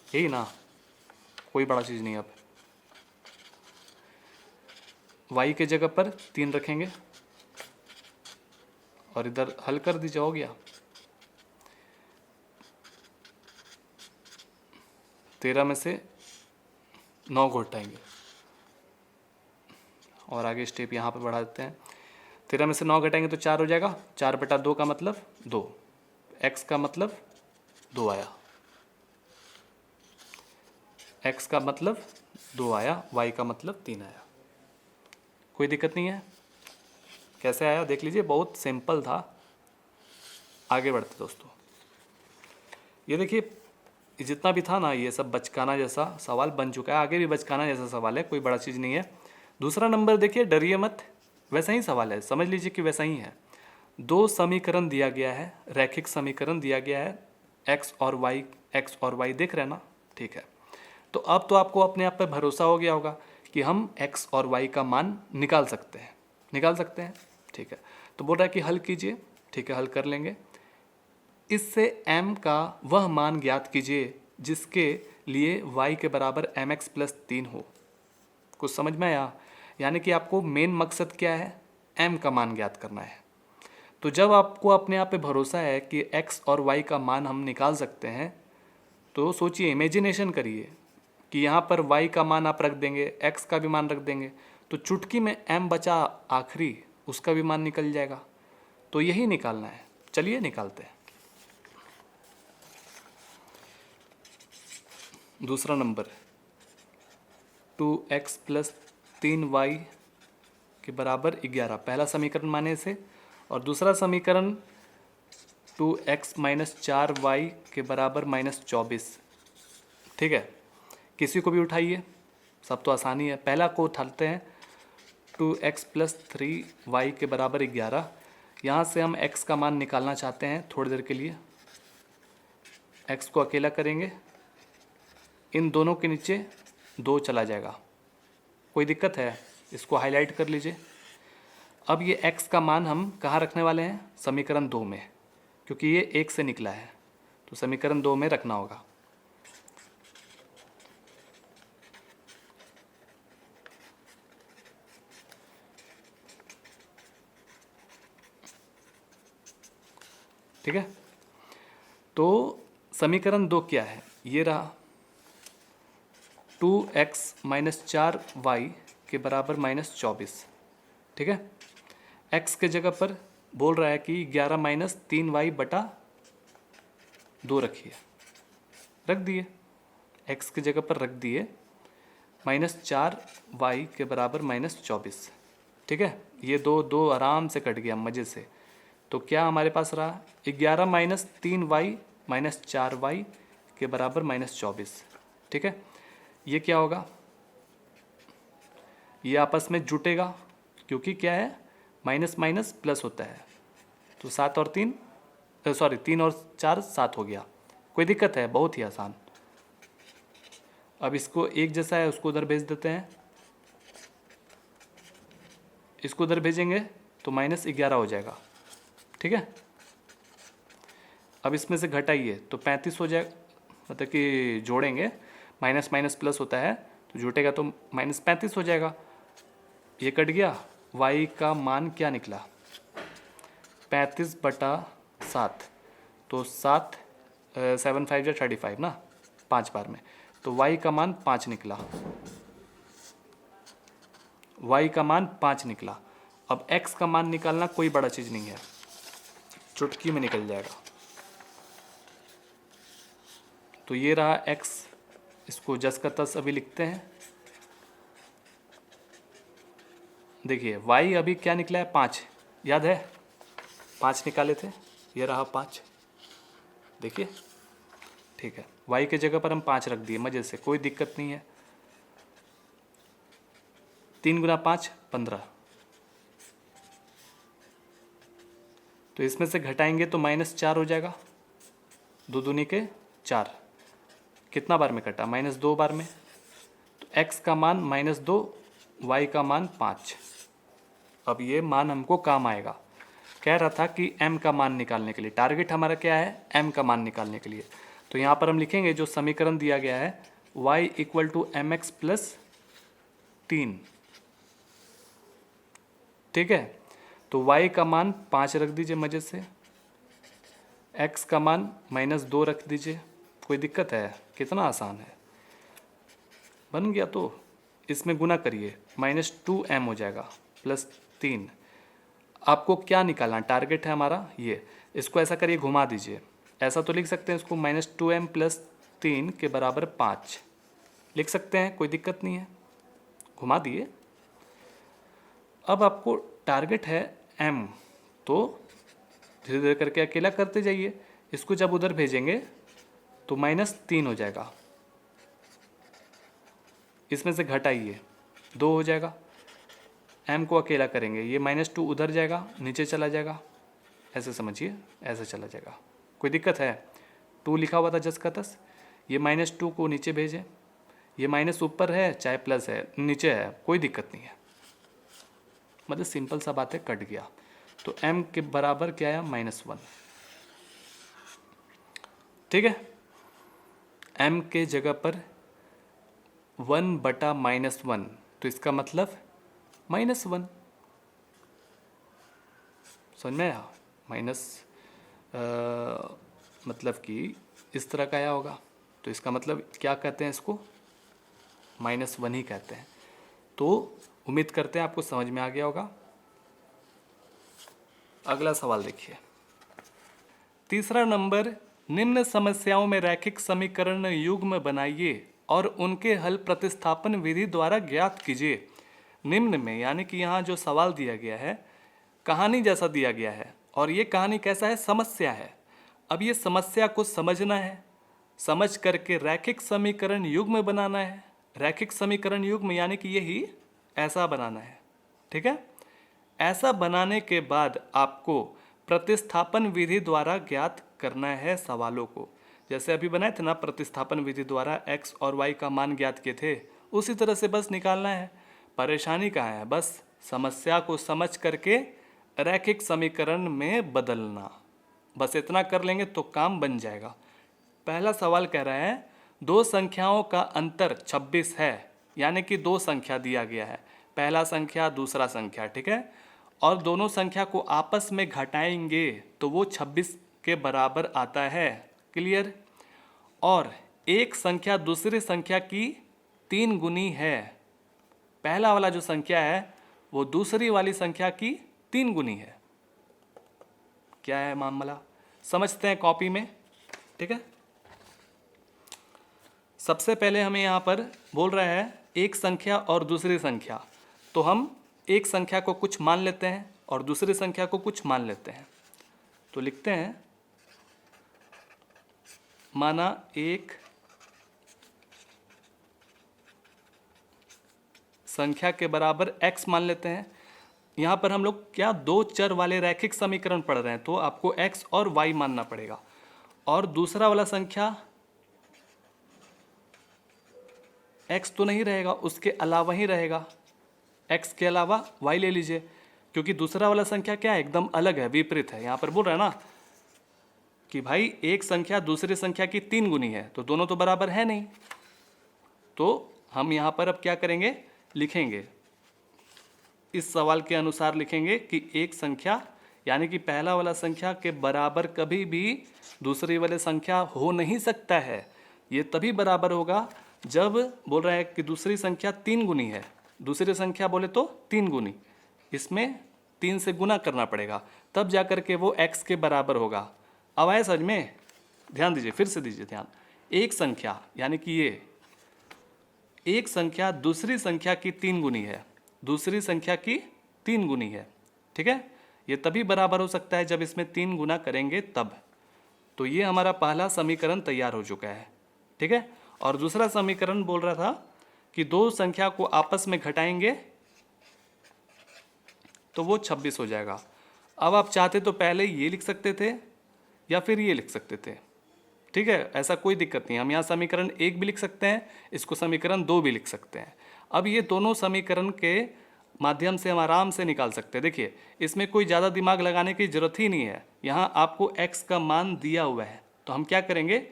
यही ना, कोई बड़ा चीज़ नहीं। अब y के जगह पर 3 रखेंगे और इधर हल कर दीजिए, हो गया। 13 में से 9 को हटाएंगे और आगे स्टेप यहाँ पे बढ़ा देते हैं। 13 में से 9 घटाएंगे तो 4 हो जाएगा, 4/2 का मतलब 2, x का मतलब 2 आया, x का मतलब 2 आया, y का मतलब 3 आया, कोई दिक्कत नहीं है। कैसे आया देख लीजिए, बहुत सिंपल था। आगे बढ़ते दोस्तों, ये देखिए जितना भी था ना, ये सब बचकाना जैसा सवाल बन चुका है, आगे भी बचकाना जैसा सवाल है, कोई बड़ा चीज़ नहीं है। दूसरा नंबर देखिए, डरिए मत, वैसा ही सवाल है, समझ लीजिए कि वैसा ही है। दो समीकरण दिया गया है, रैखिक समीकरण दिया गया है, एक्स और वाई देख रहे हैं ना, ठीक है। तो अब तो आपको अपने आप पे भरोसा हो गया होगा कि हम एक्स और वाई का मान निकाल सकते हैं, ठीक है। तो बोल रहा है कि हल कीजिए, ठीक है, हल कर लेंगे। इससे m का वह मान ज्ञात कीजिए जिसके लिए y के बराबर mx प्लस 3 हो। कुछ समझ में आया? यानी कि आपको मेन मकसद क्या है, m का मान ज्ञात करना है। तो जब आपको अपने आप पे भरोसा है कि x और y का मान हम निकाल सकते हैं, तो सोचिए, इमेजिनेशन करिए कि यहाँ पर y का मान आप रख देंगे, x का भी मान रख देंगे, तो चुटकी में m बचा आखिरी, उसका भी मान निकल जाएगा। तो यही निकालना है, चलिए निकालते हैं। दूसरा नंबर 2x प्लस 3y के बराबर 11, पहला समीकरण माने से, और दूसरा समीकरण 2x माइनस 4y के बराबर माइनस 24, ठीक है। किसी को भी उठाइए, सब तो आसानी है। पहला को उठाते हैं, 2x प्लस 3y के बराबर 11। यहाँ से हम x का मान निकालना चाहते हैं थोड़ी देर के लिए। x को अकेला करेंगे, इन दोनों के नीचे 2 चला जाएगा। कोई दिक्कत है? इसको हाईलाइट कर लीजिए। अब ये x का मान हम कहाँ रखने वाले हैं? समीकरण 2 में, क्योंकि ये 1 से निकला है, तो समीकरण 2 में रखना होगा। ठीक है, तो समीकरण 2 क्या है? ये रहा 2x माइनस 4y के बराबर माइनस 24, ठीक है। x के जगह पर बोल रहा है कि 11 माइनस 3y बटा 2 रखिए, रख दिए, x की जगह पर रख दिए, माइनस 4y के बराबर माइनस 24, ठीक है। ये दो आराम से कट गया मज़े से। तो क्या हमारे पास रहा? 11 माइनस 3y माइनस 4y के बराबर माइनस 24, ठीक है। ये क्या होगा? ये आपस में जुटेगा, क्योंकि क्या है, माइनस माइनस प्लस होता है। तो 7 और 3 3 और 4 7 हो गया। कोई दिक्कत है? बहुत ही आसान। अब इसको एक जैसा है, उसको उधर भेज देते हैं, इसको उधर भेजेंगे तो माइनस 11 हो जाएगा, ठीक है। अब इसमें से घटाइए तो 35 हो जाएगा, मतलब कि जोड़ेंगे, माइनस माइनस प्लस होता है, तो जुटेगा तो माइनस 35 हो जाएगा। ये कट गया, y का मान क्या निकला? 35 बटा 7, तो 7 7 5 या 35 ना, 5 बार में, तो y का मान 5 निकला, y का मान 5 निकला। अब x का मान निकालना कोई बड़ा चीज़ नहीं है, चुटकी में निकल जाएगा। तो ये रहा x, इसको जस का तस अभी लिखते हैं। देखिए y अभी क्या निकला है? 5, याद है? 5 निकाले थे, ये रहा 5, देखिए, ठीक है। y के जगह पर हम 5 रख दिए मज़े से, कोई दिक्कत नहीं है। 3 गुना 5 15, तो इसमें से घटाएंगे तो माइनस 4 हो जाएगा, 2 दूनी के 4, कितना बार में कटा? माइनस 2 बार में। तो x का मान माइनस 2, y का मान 5। अब ये मान हमको काम आएगा। कह रहा था कि m का मान निकालने के लिए, टारगेट हमारा क्या है? m का मान निकालने के लिए। तो यहाँ पर हम लिखेंगे जो समीकरण दिया गया है, y equal to m x plus 3, ठीक है। तो y का मान 5 रख दीजिए मज़े से, x का मान माइनस 2 रख दीजिए। कोई दिक्कत है? कितना आसान है, बन गया। तो इसमें गुना करिए, माइनस 2m हो जाएगा प्लस 3। आपको क्या निकालना? टारगेट है हमारा ये। इसको ऐसा करिए, घुमा दीजिए, ऐसा तो लिख सकते हैं इसको, माइनस 2m प्लस 3 के बराबर 5 लिख सकते हैं, कोई दिक्कत नहीं है, घुमा दिए। अब आपको टारगेट है m, तो धीरे धीरे करके अकेला करते जाइए। इसको जब उधर भेजेंगे तो माइनस 3 हो जाएगा, इसमें से घटाइए 2 हो जाएगा, m को अकेला करेंगे, ये -2 उधर जाएगा, नीचे चला जाएगा, ऐसे समझिए, ऐसे चला जाएगा। कोई दिक्कत है? 2 लिखा हुआ था 10 का 10, ये -2 को नीचे भेजें, ये माइनस ऊपर है चाहे प्लस है नीचे है, कोई दिक्कत नहीं है, मतलब सिंपल सा बात है, कट गया। तो m के बराबर क्या आया? -1। ठीक है, m के जगह पर 1/-1, तो इसका मतलब -1। समझ में आया? माइनस मतलब कि इस तरह का आया होगा, तो इसका मतलब क्या कहते हैं इसको? -1 ही कहते हैं। तो उम्मीद करते हैं आपको समझ में आ गया होगा। अगला सवाल देखिए, तीसरा नंबर, निम्न समस्याओं में रैखिक समीकरण युग्म बनाइए और उनके हल प्रतिस्थापन विधि द्वारा ज्ञात कीजिए। निम्न में यानी कि यहाँ जो सवाल दिया गया है कहानी जैसा दिया गया है, और ये कहानी कैसा है? समस्या है। अब ये समस्या को समझना है, समझ करके रैखिक समीकरण युग्म बनाना है। रैखिक समीकरण युग्म यानी कि यही ऐसा बनाना है। ठीक है, ऐसा बनाने के बाद आपको प्रतिस्थापन विधि द्वारा ज्ञात करना है सवालों को। जैसे अभी बनाए थे ना, प्रतिस्थापन विधि द्वारा x और y का मान ज्ञात किए थे, उसी तरह से बस निकालना है। परेशानी कहाँ है? बस समस्या को समझ करके रैखिक समीकरण में बदलना, बस इतना कर लेंगे तो काम बन जाएगा। पहला सवाल कह रहा है दो संख्याओं का अंतर 26 है, यानी कि दो संख्या दिया गया है, पहला संख्या दूसरा संख्या। ठीक है, और दोनों संख्या को आपस में घटाएंगे तो वो 26 के बराबर आता है। क्लियर? और एक संख्या दूसरी संख्या की 3 गुनी है। पहला वाला जो संख्या है वो दूसरी वाली संख्या की 3 गुनी है। क्या है मामला? समझते हैं कॉपी में। ठीक है, सबसे पहले हमें यहाँ पर बोल रहा है एक संख्या और दूसरी संख्या, तो हम एक संख्या को कुछ मान लेते हैं और दूसरी संख्या को कुछ मान लेते हैं। तो लिखते हैं, माना एक संख्या के बराबर x मान लेते हैं। यहाँ पर हम लोग क्या दो चर वाले रैखिक समीकरण पढ़ रहे हैं, तो आपको x और y मानना पड़ेगा। और दूसरा वाला संख्या x तो नहीं रहेगा, उसके अलावा ही रहेगा, x के अलावा y ले लीजिए, क्योंकि दूसरा वाला संख्या क्या है? एकदम अलग है, विपरीत है। यहाँ पर बोल रहा है ना कि भाई एक संख्या दूसरी संख्या की 3 गुनी है, तो दोनों तो बराबर है नहीं। तो हम यहाँ पर अब क्या करेंगे? लिखेंगे, इस सवाल के अनुसार लिखेंगे कि एक संख्या यानी कि पहला वाला संख्या के बराबर कभी भी दूसरी वाले संख्या हो नहीं सकता है। ये तभी बराबर होगा जब बोल रहा है कि दूसरी संख्या 3 गुनी है, दूसरी संख्या बोले तो 3 गुनी, इसमें 3 से गुना करना पड़ेगा, तब जाकर के वो x के बराबर होगा। अब आए समझ में? ध्यान दीजिए, फिर से दीजिए ध्यान। एक संख्या यानी कि ये एक संख्या दूसरी संख्या की 3 गुनी है, दूसरी संख्या की 3 गुनी है। ठीक है, ये तभी बराबर हो सकता है जब इसमें 3 गुना करेंगे तब। तो ये हमारा पहला समीकरण तैयार हो चुका है। ठीक है, और दूसरा समीकरण बोल रहा था कि दो संख्या को आपस में घटाएंगे तो वो 26 हो जाएगा। अब आप चाहते तो पहले ये लिख सकते थे या फिर ये लिख सकते थे। ठीक है, ऐसा कोई दिक्कत नहीं, हम यहाँ समीकरण 1 भी लिख सकते हैं, इसको समीकरण 2 भी लिख सकते हैं। अब ये दोनों समीकरण के माध्यम से हम आराम से निकाल सकते हैं। देखिए, इसमें कोई ज़्यादा दिमाग लगाने की जरूरत ही नहीं है। यहाँ आपको x का मान दिया हुआ है, तो हम क्या करेंगे?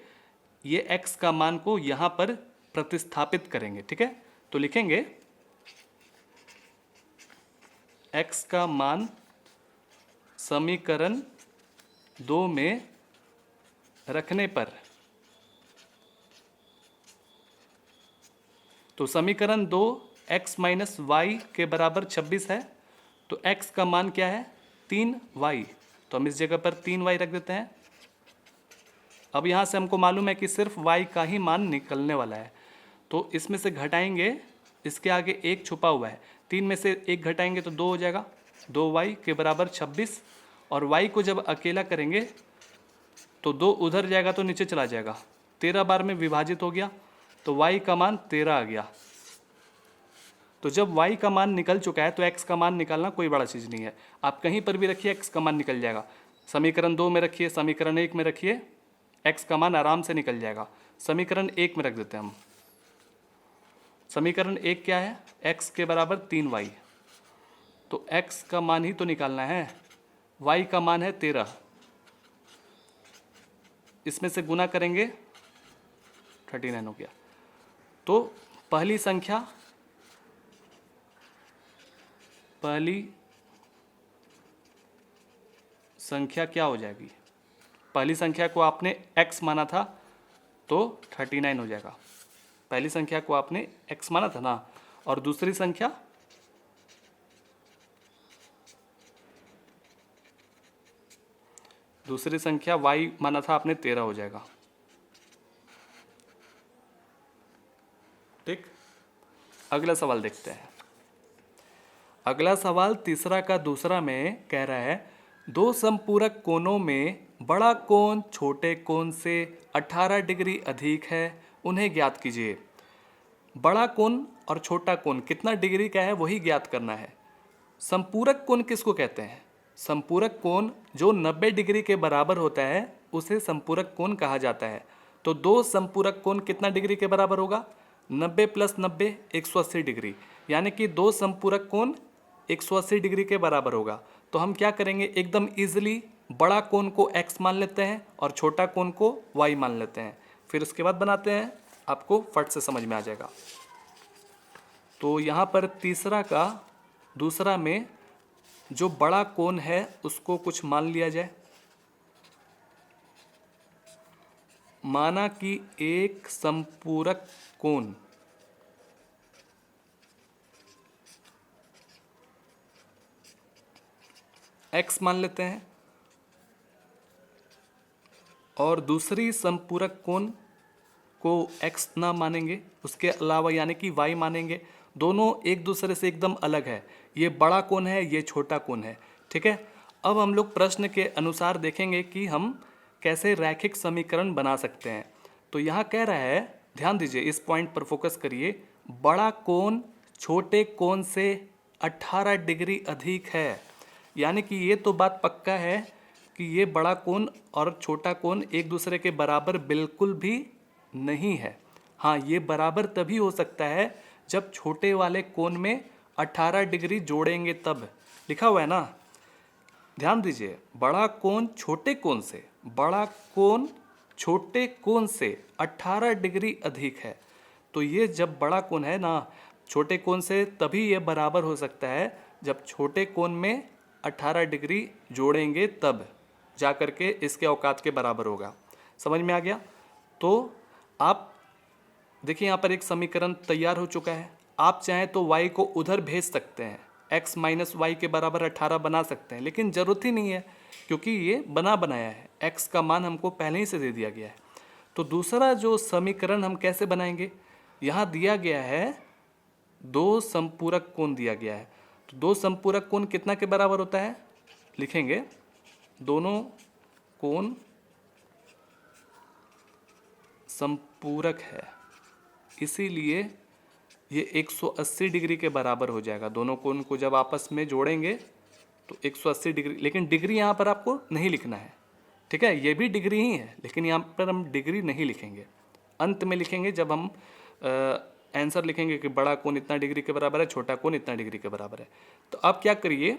ये x का मान को यहाँ पर प्रतिस्थापित करेंगे। ठीक है, तो लिखेंगे x का मान समीकरण 2 में रखने पर, तो समीकरण 2 x माइनस वाई के बराबर 26 है, तो x का मान क्या है? 3y, तो हम इस जगह पर 3y रख देते हैं। अब यहाँ से हमको मालूम है कि सिर्फ y का ही मान निकलने वाला है, तो इसमें से घटाएंगे, इसके आगे 1 छुपा हुआ है, 3 में से 1 घटाएंगे तो 2 हो जाएगा, 2y के बराबर 26। और y को जब अकेला करेंगे तो 2 उधर जाएगा तो नीचे चला जाएगा, 13 बार में विभाजित हो गया, तो y का मान 13 आ गया। तो जब y का मान निकल चुका है तो x का मान निकालना कोई बड़ा चीज़ नहीं है। आप कहीं पर भी रखिए x का मान निकल जाएगा। समीकरण 2 में रखिए, समीकरण 1 में रखिए, x का मान आराम से निकल जाएगा। समीकरण 1 में रख देते हैं हम। समीकरण 1 क्या है? x के बराबर 3y। तो x का मान ही तो निकालना है, y का मान है 13। इसमें से गुना करेंगे 39 हो गया। तो पहली संख्या क्या हो जाएगी? पहली संख्या को आपने x माना था तो 39 हो जाएगा। पहली संख्या को आपने x माना था ना, और दूसरी संख्या y माना था आपने 13 हो जाएगा। ठीक, अगला सवाल देखते हैं। अगला सवाल तीसरा का दूसरा में कह रहा है, दो समपूरक कोणों में बड़ा कोण छोटे कोण से 18 डिग्री अधिक है, उन्हें ज्ञात कीजिए। बड़ा कोण और छोटा कोण कितना डिग्री का है वही ज्ञात करना है। संपूरक कोण किसको कहते हैं? संपूरक कोण जो 90 डिग्री के बराबर होता है उसे संपूरक कोण कहा जाता है। तो दो संपूरक कोण कितना डिग्री के बराबर होगा? 90 + 90 180 डिग्री, यानी कि दो संपूरक कोण 180 डिग्री के बराबर होगा। तो हम क्या करेंगे, एकदम इजीली बड़ा कोण को x मान लेते हैं और छोटा कोण को y मान लेते हैं, फिर उसके बाद बनाते हैं, आपको फट से समझ में आ जाएगा। तो यहाँ पर तीसरा का दूसरा में जो बड़ा कोण है उसको कुछ मान लिया जाए। माना कि एक संपूरक कोण x मान लेते हैं और दूसरी संपूरक कोण को x ना मानेंगे, उसके अलावा यानी कि y मानेंगे। दोनों एक दूसरे से एकदम अलग है, ये बड़ा कोण है, ये छोटा कोण है। ठीक है, अब हम लोग प्रश्न के अनुसार देखेंगे कि हम कैसे रैखिक समीकरण बना सकते हैं। तो यहाँ कह रहा है, ध्यान दीजिए, इस पॉइंट पर फोकस करिए, बड़ा कोण छोटे कोण से 18 डिग्री अधिक है, यानी कि ये तो बात पक्का है कि ये बड़ा कोण और छोटा कोण एक दूसरे के बराबर बिल्कुल भी नहीं है। हाँ, ये बराबर तभी हो सकता है जब छोटे वाले कोण में 18 डिग्री जोड़ेंगे तब। लिखा हुआ है ना, ध्यान दीजिए, बड़ा कोण छोटे कोण से, बड़ा कोण छोटे कोण से 18 डिग्री अधिक है। तो ये जब बड़ा कोण है ना छोटे कोण से, तभी ये बराबर हो सकता है जब छोटे कोण में 18 डिग्री जोड़ेंगे, तब जा करके इसके औकात के बराबर होगा। समझ में आ गया? तो आप देखिए यहाँ पर एक समीकरण तैयार हो चुका है। आप चाहें तो y को उधर भेज सकते हैं, x - y के बराबर 18 बना सकते हैं, लेकिन ज़रूरत ही नहीं है क्योंकि ये बना बनाया है, x का मान हमको पहले ही से दे दिया गया है। तो दूसरा जो समीकरण हम कैसे बनाएंगे, यहाँ दिया गया है दो संपूरक कोण दिया गया है। तो दो संपूरक कोण कितना के बराबर होता है? लिखेंगे, दोनों कोण संपूरक है, इसीलिए ये 180 डिग्री के बराबर हो जाएगा। दोनों कोण को जब आपस में जोड़ेंगे तो 180 डिग्री, लेकिन डिग्री यहाँ पर आपको नहीं लिखना है। ठीक है, ये भी डिग्री ही है, लेकिन यहाँ पर हम डिग्री नहीं लिखेंगे, अंत में लिखेंगे जब हम आंसर लिखेंगे कि बड़ा कोण इतना डिग्री के बराबर है, छोटा कोण इतना डिग्री के बराबर है। तो आप क्या करिए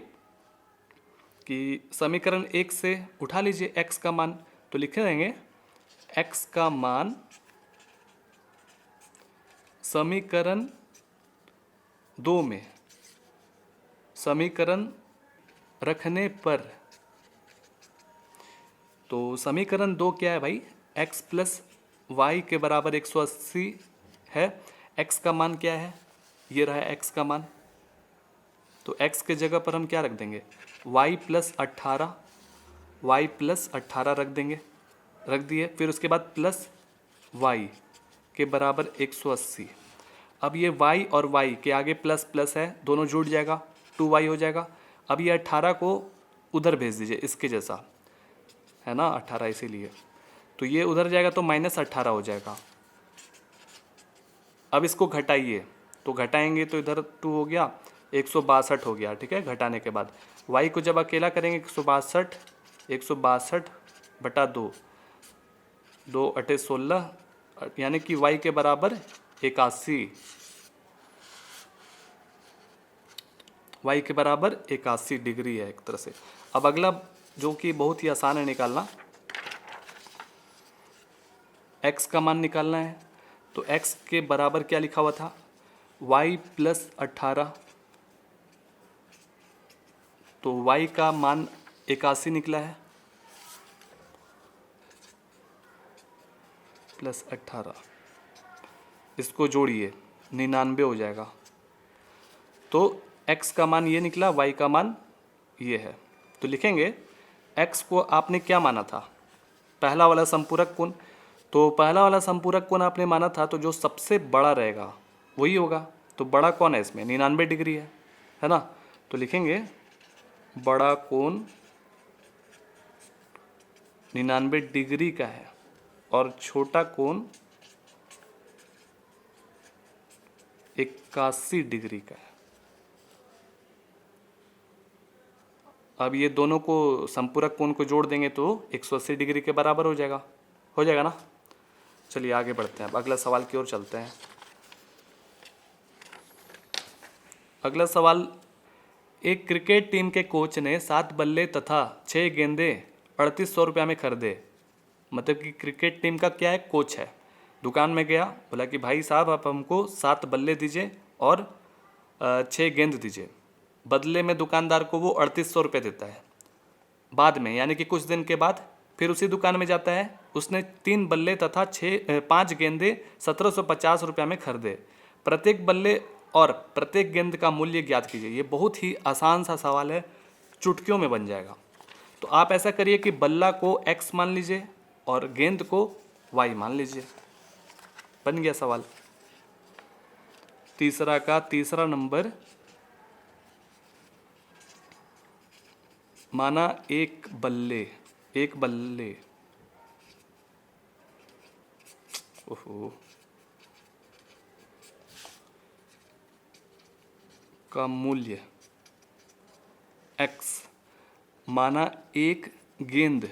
कि समीकरण 1 से उठा लीजिए x का मान, तो लिखे देंगे x का मान समीकरण 2 में समीकरण रखने पर, तो समीकरण 2 क्या है भाई, x + y के बराबर 180 है। x का मान क्या है, ये रहा x का मान। तो x के जगह पर हम क्या रख देंगे, y + 18, y + 18 रख देंगे, रख दिए। फिर उसके बाद प्लस y के बराबर 180। अब ये y और y के आगे प्लस प्लस है, दोनों जुड़ जाएगा, 2y हो जाएगा। अब ये 18 को उधर भेज दीजिए, इसके जैसा है ना 18, इसीलिए तो ये उधर जाएगा तो -18 हो जाएगा। अब इसको घटाइए तो घटाएंगे तो इधर 2 हो गया, 162 हो गया, ठीक है। घटाने के बाद y को जब अकेला करेंगे 162, 162 बटा 2, 2 अटे 16, यानी कि y के बराबर 81, y के बराबर 81 डिग्री है एक तरह से। अब अगला जो कि बहुत ही आसान है निकालना, x का मान निकालना है। तो x के बराबर क्या लिखा हुआ था, y प्लस 18, तो y का मान 81 निकला है, प्लस 18, इसको जोड़िए 99 हो जाएगा। तो x का मान ये निकला, y का मान ये है। तो लिखेंगे x को आपने क्या माना था, पहला वाला संपूरक कोण। तो पहला वाला संपूरक कोण आपने माना था, तो जो सबसे बड़ा रहेगा वही होगा। तो बड़ा कौन है इसमें, 99 डिग्री है ना। तो लिखेंगे बड़ा कोण 99 डिग्री का है और छोटा कोण 81 डिग्री का है। अब ये दोनों को संपूरक कोण को जोड़ देंगे तो 180 डिग्री के बराबर हो जाएगा ना। चलिए आगे बढ़ते हैं, अब अगला सवाल की ओर चलते हैं। अगला सवाल, एक क्रिकेट टीम के कोच ने 7 बल्ले तथा 6 गेंदे 3800 रुपये में खरीदे। मतलब कि क्रिकेट टीम का क्या है, कोच है, दुकान में गया, बोला कि भाई साहब आप हमको 7 बल्ले दीजिए और 6 गेंद दीजिए। बदले में दुकानदार को वो 3800 रुपये देता है। बाद में यानी कि कुछ दिन के बाद फिर उसी दुकान में जाता है, उसने 3 बल्ले तथा 5 गेंदे 1750 रुपये में खरीदे। प्रत्येक बल्ले और प्रत्येक गेंद का मूल्य ज्ञात कीजिए। ये बहुत ही आसान सा सवाल है, चुटकियों में बन जाएगा। तो आप ऐसा करिए कि बल्ला को x मान लीजिए और गेंद को y मान लीजिए, बन गया सवाल। तीसरा का तीसरा नंबर, माना एक बल्ले ओहो का मूल्य x, माना एक गेंद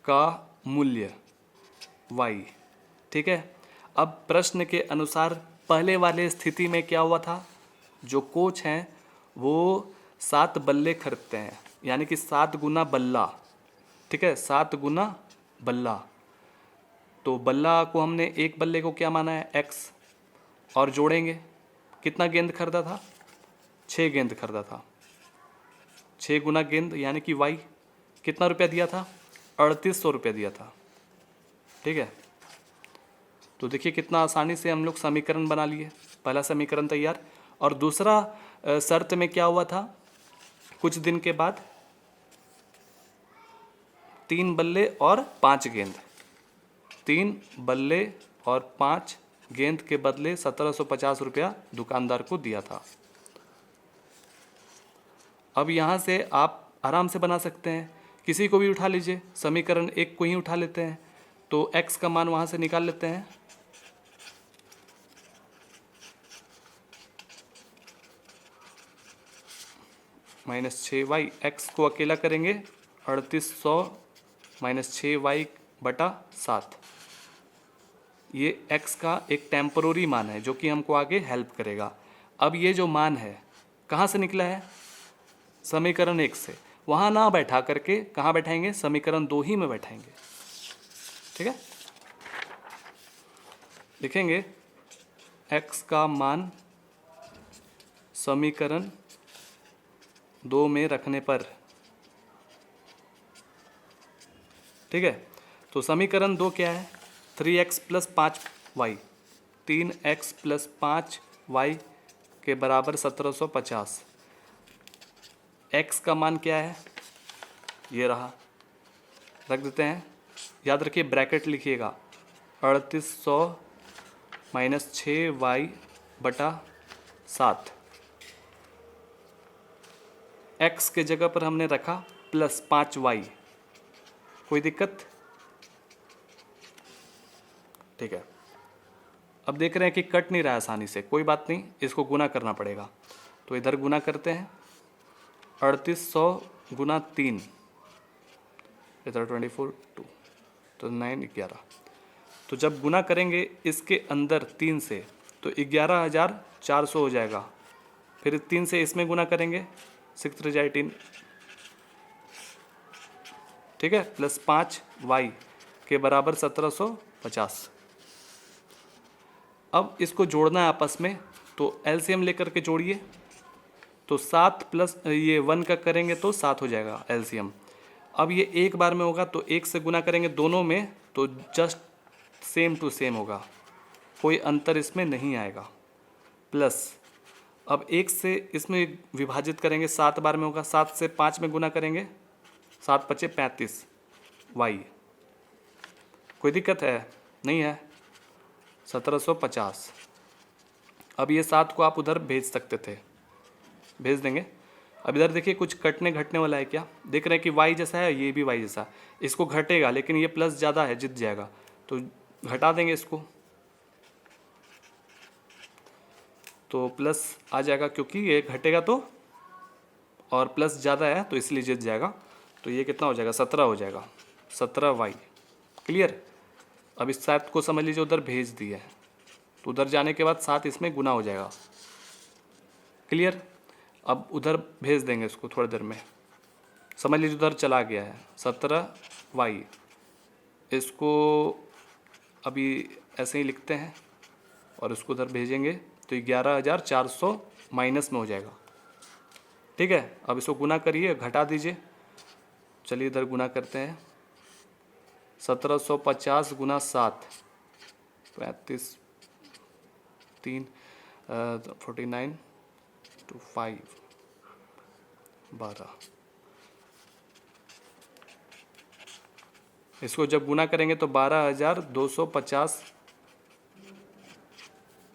का मूल्य y, ठीक है। अब प्रश्न के अनुसार पहले वाले स्थिति में क्या हुआ था, जो कोच हैं वो 7 बल्ले खरीदते हैं, यानी कि 7 गुना बल्ला, ठीक है, 7 गुना बल्ला। तो बल्ला को हमने एक बल्ले को क्या माना है, x, और जोड़ेंगे, कितना गेंद खरीदा था, 6 गेंद खरीदा था, 6 गुना गेंद यानी कि y, कितना रुपया दिया था, 3800 रुपया दिया था, ठीक है। तो देखिए कितना आसानी से हम लोग समीकरण बना लिए, पहला समीकरण तैयार। और दूसरा शर्त में क्या हुआ था, कुछ दिन के बाद 3 बल्ले और 5 गेंद, 3 बल्ले और 5 गेंद के बदले 1750 रुपया दुकानदार को दिया था। अब यहाँ से आप आराम से बना सकते हैं, किसी को भी उठा लीजिए, समीकरण 1 को ही उठा लेते हैं, तो x का मान वहाँ से निकाल लेते हैं। -6y, x को अकेला करेंगे 3800 -6y बटा 7। ये x का एक टेम्परोरी मान है जो कि हमको आगे हेल्प करेगा। अब ये जो मान है कहाँ से निकला है, समीकरण 1 से। वहाँ ना बैठा करके कहाँ बैठाएंगे, समीकरण 2 ही में बैठाएंगे, ठीक है। लिखेंगे x का मान समीकरण 2 में रखने पर, ठीक है। तो समीकरण 2 क्या है, 3x + 5y, 3x + 5y के बराबर 1750। x का मान क्या है, ये रहा, रख देते हैं, याद रखिए ब्रैकेट लिखिएगा, 3800 -6y बटा 7। x के जगह पर हमने रखा +5y, कोई दिक्कत, ठीक है। अब देख रहे हैं कि कट नहीं रहा है आसानी से, कोई बात नहीं, इसको गुना करना पड़ेगा। तो इधर गुना करते हैं, 3800 गुना 3, इधर 24 2, तो 9 11। तो जब गुना करेंगे इसके अंदर 3 से तो 11,400 हो जाएगा। फिर 3 से इसमें गुना करेंगे, 6 3 18, ठीक है, प्लस 5 वाई के बराबर 1750। अब इसको जोड़ना है आपस में, तो एलसीएम लेकर के जोड़िए। तो 7 प्लस ये 1 का करेंगे तो 7 हो जाएगा एलसीएम। अब ये एक बार में होगा तो 1 से गुना करेंगे दोनों में तो जस्ट सेम टू सेम होगा, कोई अंतर इसमें नहीं आएगा। प्लस अब 1 से इसमें विभाजित करेंगे, 7 बार में होगा, 7 से 5 में गुना करेंगे, 7 पचे 35 वाई। कोई दिक्कत है? नहीं है। 1750। अब ये 7 को आप उधर भेज सकते थे, भेज देंगे। अब इधर देखिए कुछ कटने घटने वाला है क्या? देख रहे हैं कि y जैसा है, ये भी y जैसा, इसको घटेगा, लेकिन ये प्लस ज़्यादा है, जीत जाएगा, तो घटा देंगे इसको, तो प्लस आ जाएगा, क्योंकि ये घटेगा तो, और प्लस ज़्यादा है तो इसलिए जीत जाएगा। तो ये कितना हो जाएगा? 17 हो जाएगा, 17y। क्लियर? अब इस 7 को समझ लीजिए उधर भेज दिया है, तो उधर जाने के बाद 7 इसमें गुना हो जाएगा। क्लियर? अब उधर भेज देंगे इसको थोड़ी देर में, समझ लीजिए उधर चला गया है 17y। इसको अभी ऐसे ही लिखते हैं और इसको उधर भेजेंगे तो 11,400 माइनस में हो जाएगा। ठीक है, अब इसको गुना करिए, घटा दीजिए। चलिए इधर गुना करते हैं, 1750 गुना 7, 35 3 49 to 5 12। इसको जब गुना करेंगे तो 12,250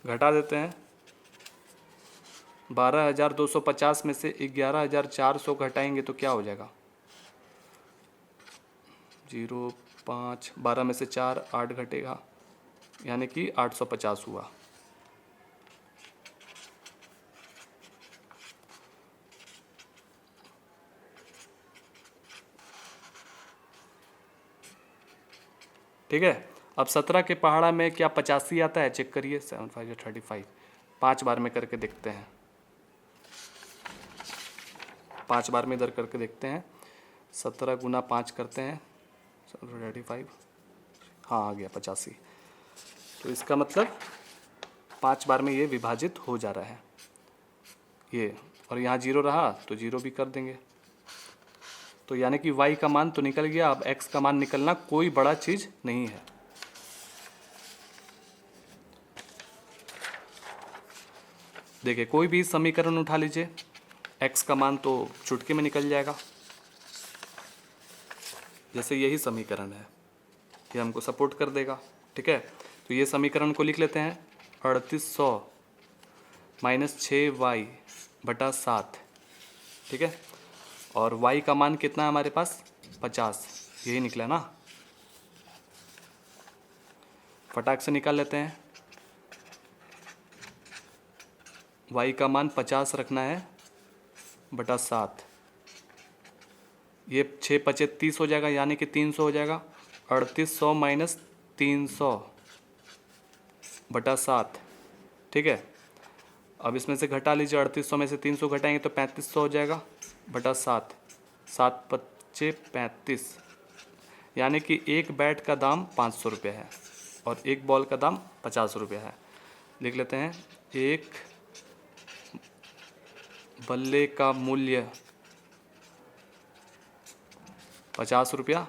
घटा देते हैं। 12,250 में से 11,400 घटाएंगे तो क्या हो जाएगा? 0 5 12 में से 4 8 घटेगा, यानी कि 850 हुआ। ठीक है, अब 17 के पहाड़ा में क्या 85 आता है? चेक करिए, 7 5 35, 5 बार में करके देखते हैं, 5 बार में इधर करके देखते हैं। 17 गुना 5 करते हैं, 35, हाँ आ गया 85। तो इसका मतलब 5 बार में ये विभाजित हो जा रहा है ये, और यहाँ 0 रहा तो 0 भी कर देंगे। तो यानी कि y का मान तो निकल गया, अब x का मान निकलना कोई बड़ा चीज़ नहीं है। देखिए कोई भी समीकरण उठा लीजिए, x का मान तो चुटकी में निकल जाएगा। जैसे यही समीकरण है, ये हमको सपोर्ट कर देगा। ठीक है, तो ये समीकरण को लिख लेते हैं, 3800 माइनस 6y बटा 7। ठीक है, और y का मान कितना है हमारे पास? 50, यही निकला ना। फटाक से निकाल लेते हैं, y का मान 50 रखना है बटा 7। ये 6 पचे 30 हो जाएगा, यानी कि 300 हो जाएगा। 3800 माइनस 300 बटा 7। ठीक है, अब इसमें से घटा लीजिए, 3800 में से 300 घटाएंगे तो 3500 हो जाएगा बटा 7। 7 पच्चे 35, यानी कि एक बैट का दाम 500 रुपये है और एक बॉल का दाम 50 रुपये है। लिख लेते हैं, एक बल्ले का मूल्य 50 रुपया,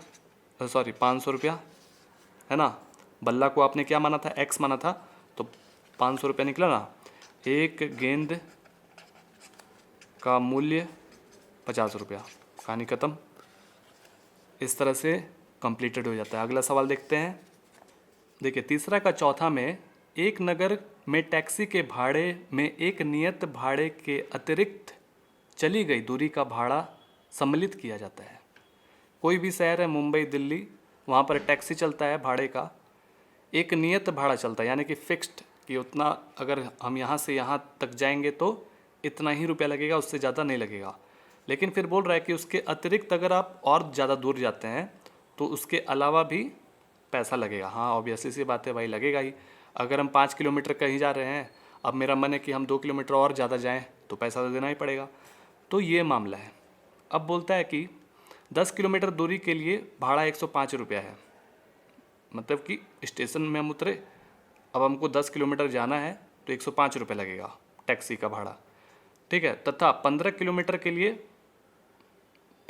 सॉरी 500 रुपया है ना। बल्ला को आपने क्या माना था? x माना था, तो 500 रुपया निकला ना। एक गेंद का मूल्य 50 रुपया, कहानी ख़त्म। इस तरह से कंप्लीटेड हो जाता है। अगला सवाल देखते हैं। देखिए तीसरा का चौथा में, एक नगर में टैक्सी के भाड़े में एक नियत भाड़े के अतिरिक्त चली गई दूरी का भाड़ा सम्मिलित किया जाता है। कोई भी शहर है, मुंबई दिल्ली, वहाँ पर टैक्सी चलता है, भाड़े का एक नियत भाड़ा चलता है, यानी कि फिक्स्ड कि उतना अगर हम यहाँ से यहाँ तक जाएंगे तो इतना ही रुपया लगेगा, उससे ज़्यादा नहीं लगेगा। लेकिन फिर बोल रहा है कि उसके अतिरिक्त अगर आप और ज़्यादा दूर जाते हैं तो उसके अलावा भी पैसा लगेगा। हाँ, ऑब्वियसली सी बात है भाई, लगेगा ही। अगर हम 5 किलोमीटर कहीं जा रहे हैं, अब मेरा मन है कि हम 2 किलोमीटर और ज़्यादा जाएँ, तो पैसा तो देना ही पड़ेगा। तो ये मामला है। अब बोलता है कि 10 किलोमीटर दूरी के लिए भाड़ा 105 रुपया है। मतलब कि स्टेशन में हम उतरे, अब हमको 10 किलोमीटर जाना है तो 105 रुपये लगेगा टैक्सी का भाड़ा, ठीक है। तथा 15 किलोमीटर के लिए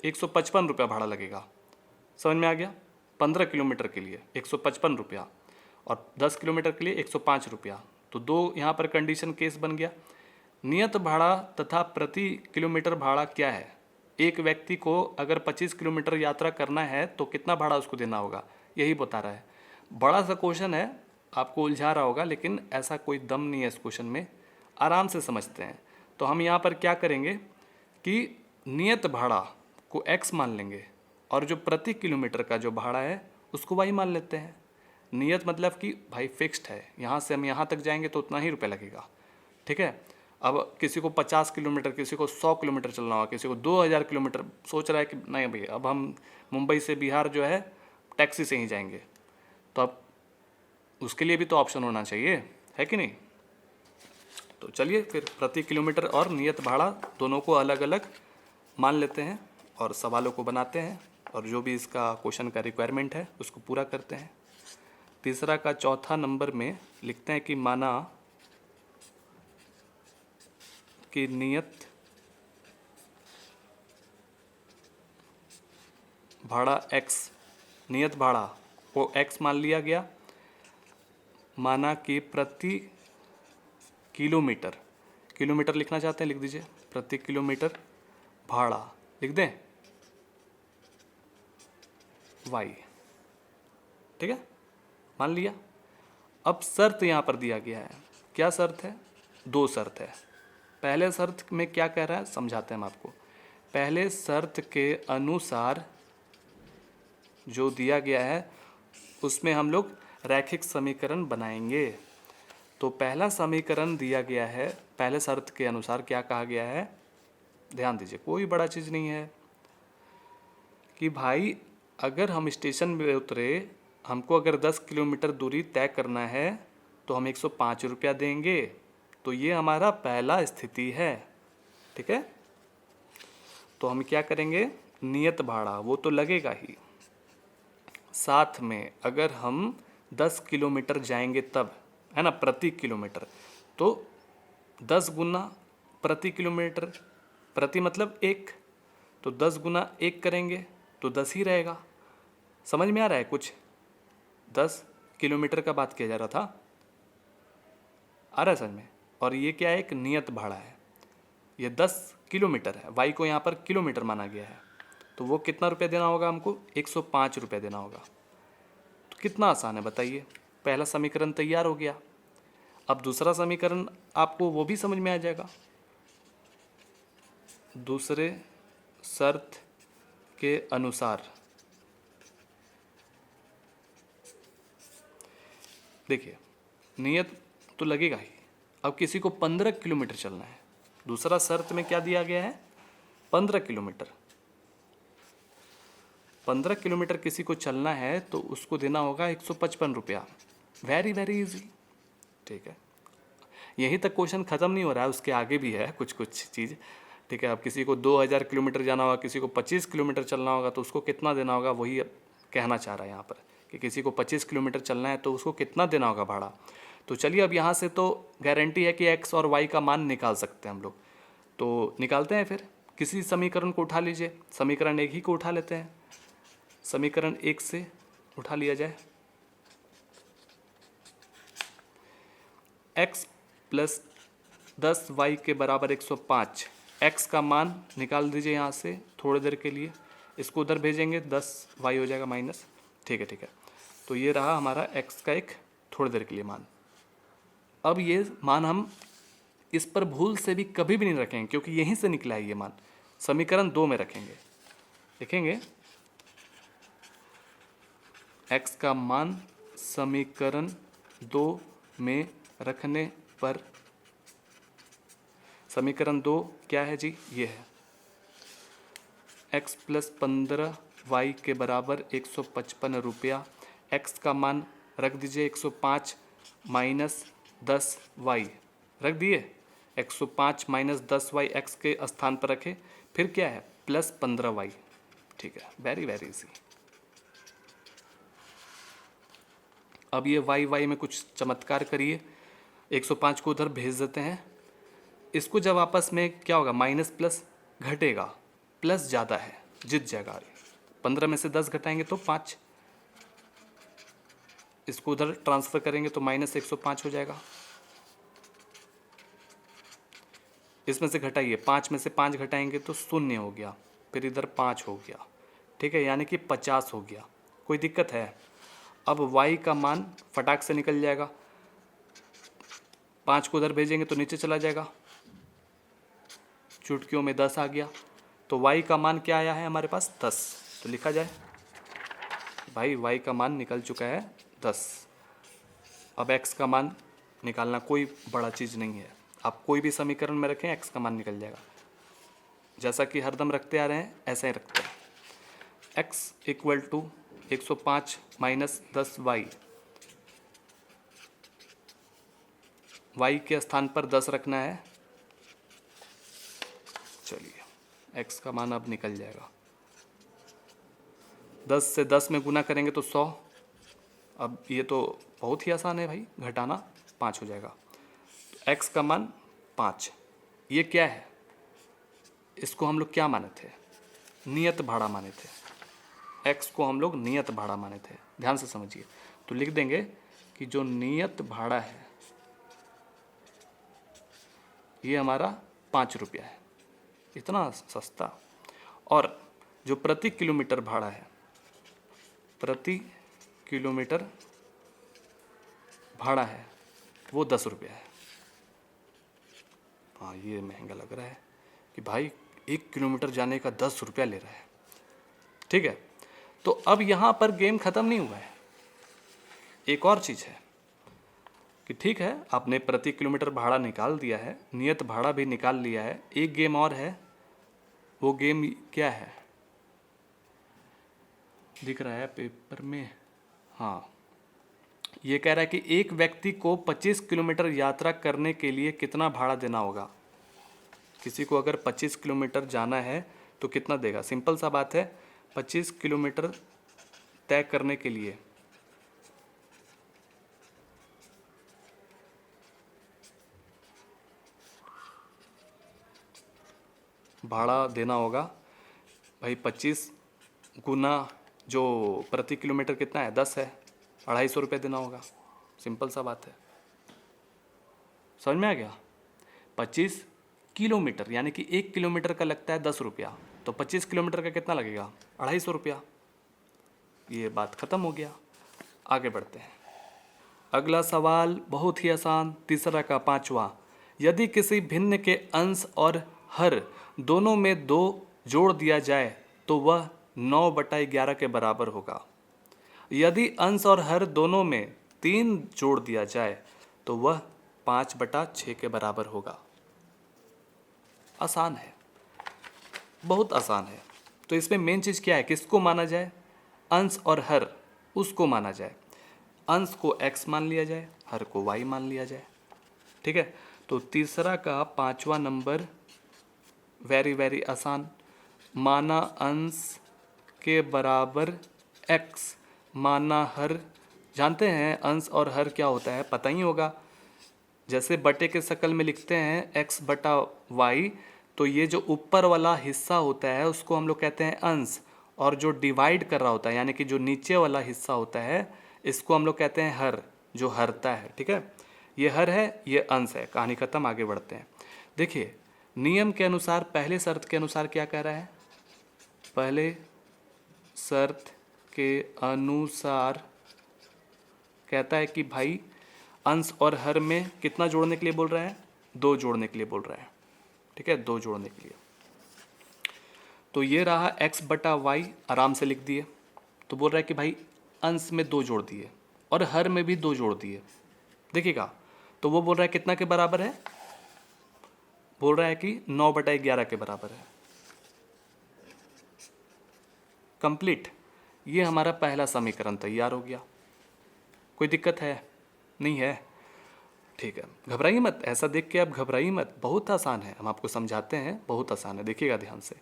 155 रुपया भाड़ा लगेगा। समझ में आ गया? 15 किलोमीटर के लिए 155 रुपया और 10 किलोमीटर के लिए 105 रुपया। तो दो यहाँ पर कंडीशन केस बन गया। नियत भाड़ा तथा प्रति किलोमीटर भाड़ा क्या है? एक व्यक्ति को अगर 25 किलोमीटर यात्रा करना है तो कितना भाड़ा उसको देना होगा, यही बता रहा है। बड़ा सा क्वेश्चन है, आपको उलझा रहा होगा, लेकिन ऐसा कोई दम नहीं है इस क्वेश्चन में, आराम से समझते हैं। तो हम यहाँ पर क्या करेंगे कि नियत भाड़ा को x मान लेंगे और जो प्रति किलोमीटर का जो भाड़ा है उसको y मान लेते हैं। नियत मतलब कि भाई फिक्स्ड है, यहाँ से हम यहाँ तक जाएंगे तो उतना ही रुपये लगेगा, ठीक है। अब किसी को 50 किलोमीटर, किसी को 100 किलोमीटर चलना होगा, किसी को 2000 किलोमीटर, सोच रहा है कि नहीं भैया अब हम मुंबई से बिहार जो है टैक्सी से ही जाएंगे, तो अब उसके लिए भी तो ऑप्शन होना चाहिए, है कि नहीं। तो चलिए फिर प्रति किलोमीटर और नियत भाड़ा दोनों को अलग अलग मान लेते हैं और सवालों को बनाते हैं और जो भी इसका क्वेश्चन का रिक्वायरमेंट है उसको पूरा करते हैं। तीसरा का चौथा नंबर में लिखते हैं कि माना कि नियत भाड़ा x, नियत भाड़ा को x मान लिया गया। माना कि प्रति किलोमीटर, किलोमीटर लिखना चाहते हैं लिख दीजिए, प्रति किलोमीटर भाड़ा लिख दें y, ठीक है, मान लिया। अब शर्त यहाँ पर दिया गया है, क्या शर्त है? दो शर्त है। पहले शर्त में क्या कह रहा है समझाते हैं हम आपको। पहले शर्त के अनुसार जो दिया गया है उसमें हम लोग रैखिक समीकरण बनाएंगे। तो पहला समीकरण दिया गया है, पहले शर्त के अनुसार क्या कहा गया है, ध्यान दीजिए, कोई बड़ा चीज़ नहीं है कि भाई अगर हम स्टेशन में उतरे, हमको अगर 10 किलोमीटर दूरी तय करना है तो हम 105 रुपया देंगे। तो ये हमारा पहला स्थिति है, ठीक है। तो हम क्या करेंगे, नियत भाड़ा वो तो लगेगा ही, साथ में अगर हम 10 किलोमीटर जाएंगे तब, है ना, प्रति किलोमीटर, तो 10 गुना प्रति किलोमीटर, प्रति मतलब 1, तो 10 गुना 1 करेंगे तो 10 ही रहेगा। समझ में आ रहा है कुछ? 10 किलोमीटर का बात किया जा रहा था, आ रहा है समझ में। और ये क्या है, एक नियत भाड़ा है, ये 10 किलोमीटर है, वाई को यहाँ पर किलोमीटर माना गया है, तो वो कितना रुपया देना होगा हमको, 105 रुपया देना होगा। तो कितना आसान है बताइए, पहला समीकरण तैयार हो गया। अब दूसरा समीकरण आपको वो भी समझ में आ जाएगा। दूसरे शर्त के अनुसार देखिए, नियत तो लगेगा ही। अब किसी को 15 किलोमीटर चलना है, दूसरा शर्त में क्या दिया गया है, 15 किलोमीटर। 15 किलोमीटर किसी को चलना है तो उसको देना होगा 155 रुपया। वेरी वेरी इजी, ठीक है। यहीं तक क्वेश्चन ख़त्म नहीं हो रहा है, उसके आगे भी है कुछ कुछ चीज़, ठीक है। अब किसी को 2000 किलोमीटर जाना होगा, किसी को 25 किलोमीटर चलना होगा, तो उसको कितना देना होगा, वही कहना चाह रहा है यहाँ पर कि किसी को 25 किलोमीटर चलना है तो उसको कितना देना होगा भाड़ा। तो चलिए अब यहाँ से तो गारंटी है कि x और y का मान निकाल सकते हैं हम लोग, तो निकालते हैं। फिर किसी समीकरण को उठा लीजिए, समीकरण 1 ही को उठा लेते हैं, समीकरण 1 से उठा लिया जाए। x प्लस 10y के बराबर 105, x का मान निकाल दीजिए यहाँ से थोड़ी देर के लिए, इसको उधर भेजेंगे 10y हो जाएगा माइनस, ठीक है ठीक है। तो ये रहा हमारा x का एक थोड़ी देर के लिए मान। अब ये मान हम इस पर भूल से भी कभी भी नहीं रखेंगे क्योंकि यहीं से निकला है ये मान, समीकरण 2 में रखेंगे, लिखेंगे x का मान समीकरण 2 में रखने पर समीकरण 2 क्या है जी? ये है x प्लस 15y के बराबर 155 रुपया। x का मान रख दीजिए 105 माइनस 10y रख दिए। 105 माइनस 10y x के स्थान पर रखे, फिर क्या है प्लस 15y। ठीक है, वेरी वेरी इजी। अब ये y में कुछ चमत्कार करिए, 105 को उधर भेज देते हैं। इसको जब आपस में क्या होगा, माइनस प्लस घटेगा, प्लस ज़्यादा है, जीत जाएगा। 15 में से 10 घटाएंगे तो 5, इसको उधर ट्रांसफ़र करेंगे तो माइनस 105 हो जाएगा। इसमें से घटाइए, 5 में से 5 घटाएंगे तो 0 हो गया, फिर इधर 5 हो गया। ठीक है, यानी कि 50 हो गया। कोई दिक्कत है? अब y का मान फटाक से निकल जाएगा, 5 को उधर भेजेंगे तो नीचे चला जाएगा, चुटकियों में 10 आ गया। तो y का मान क्या आया है हमारे पास? 10। तो लिखा जाए भाई y का मान निकल चुका है 10। अब x का मान निकालना कोई बड़ा चीज़ नहीं है, आप कोई भी समीकरण में रखें x का मान निकल जाएगा। जैसा कि हरदम रखते आ रहे हैं ऐसा ही रखते हैं। x equal to 105 minus 10y, y के स्थान पर 10 रखना है। चलिए x का मान अब निकल जाएगा, 10 से 10 में गुना करेंगे तो 100। अब ये तो बहुत ही आसान है भाई, घटाना 5 हो जाएगा। तो x का मान 5। ये क्या है? इसको हम लोग क्या माने थे? नियत भाड़ा माने थे। x को हम लोग नियत भाड़ा माने थे, ध्यान से समझिए। तो लिख देंगे कि जो नियत भाड़ा है ये हमारा 5 रुपया है, इतना सस्ता। और जो प्रति किलोमीटर भाड़ा है, प्रति किलोमीटर भाड़ा है वो 10 रुपया है। हाँ, ये महंगा लग रहा है कि भाई 1 किलोमीटर जाने का 10 रुपया ले रहा है। ठीक है, तो अब यहाँ पर गेम ख़त्म नहीं हुआ है, एक और चीज़ है कि ठीक है आपने प्रति किलोमीटर भाड़ा निकाल दिया है, नियत भाड़ा भी निकाल लिया है, एक गेम और है। वो गेम क्या है? दिख रहा है पेपर में? हाँ, ये कह रहा है कि एक व्यक्ति को 25 किलोमीटर यात्रा करने के लिए कितना भाड़ा देना होगा। किसी को अगर 25 किलोमीटर जाना है तो कितना देगा? सिंपल सा बात है, 25 किलोमीटर तय करने के लिए भाड़ा देना होगा भाई 25 गुना जो प्रति किलोमीटर कितना है 10 है, 250 रुपये देना होगा। सिंपल सा बात है, समझ में आ गया? 25 किलोमीटर यानी कि 1 किलोमीटर का लगता है 10 रुपया, तो 25 किलोमीटर का कितना लगेगा? 250 रुपया। ये बात ख़त्म हो गया। आगे बढ़ते हैं। अगला सवाल बहुत ही आसान, तीसरा का 5वां। यदि किसी भिन्न के अंश और हर दोनों में 2 जोड़ दिया जाए तो वह 9/11 के बराबर होगा। यदि अंश और हर दोनों में 3 जोड़ दिया जाए तो वह 5/6 के बराबर होगा। आसान है, बहुत आसान है। तो इसमें मेन चीज़ क्या है? किसको माना जाए? अंश और हर, उसको माना जाए। अंश को x मान लिया जाए, हर को y मान लिया जाए। ठीक है, तो तीसरा का 5वां नंबर वेरी वेरी आसान। माना अंश के बराबर x, माना हर। जानते हैं अंश और हर क्या होता है? पता ही होगा। जैसे बटे के शक्ल में लिखते हैं x/y, तो ये जो ऊपर वाला हिस्सा होता है उसको हम लोग कहते हैं अंश, और जो डिवाइड कर रहा होता है यानी कि जो नीचे वाला हिस्सा होता है इसको हम लोग कहते हैं हर, जो हरता है। ठीक है, ये हर है, ये अंश है। कहानी खत्म, आगे बढ़ते हैं। देखिए नियम के अनुसार, पहले शर्त के अनुसार क्या कह रहा है? पहले शर्त के अनुसार कहता है कि भाई अंश और हर में कितना जोड़ने के लिए बोल रहा है? 2 जोड़ने के लिए बोल रहा है। ठीक है, 2 जोड़ने के लिए। तो ये रहा x/y, आराम से लिख दिए। तो बोल रहा है कि भाई अंश में 2 जोड़ दिए और हर में भी 2 जोड़ दिए। देखिएगा, तो वो बोल रहा है कितना के बराबर है, बोल रहा है कि 9/11 के बराबर है। कंप्लीट। ये हमारा पहला समीकरण तैयार हो गया। कोई दिक्कत है? नहीं है? ठीक है, घबराइए मत, ऐसा देख के आप घबराइए मत, बहुत आसान है, हम आपको समझाते हैं, बहुत आसान है, देखिएगा ध्यान से।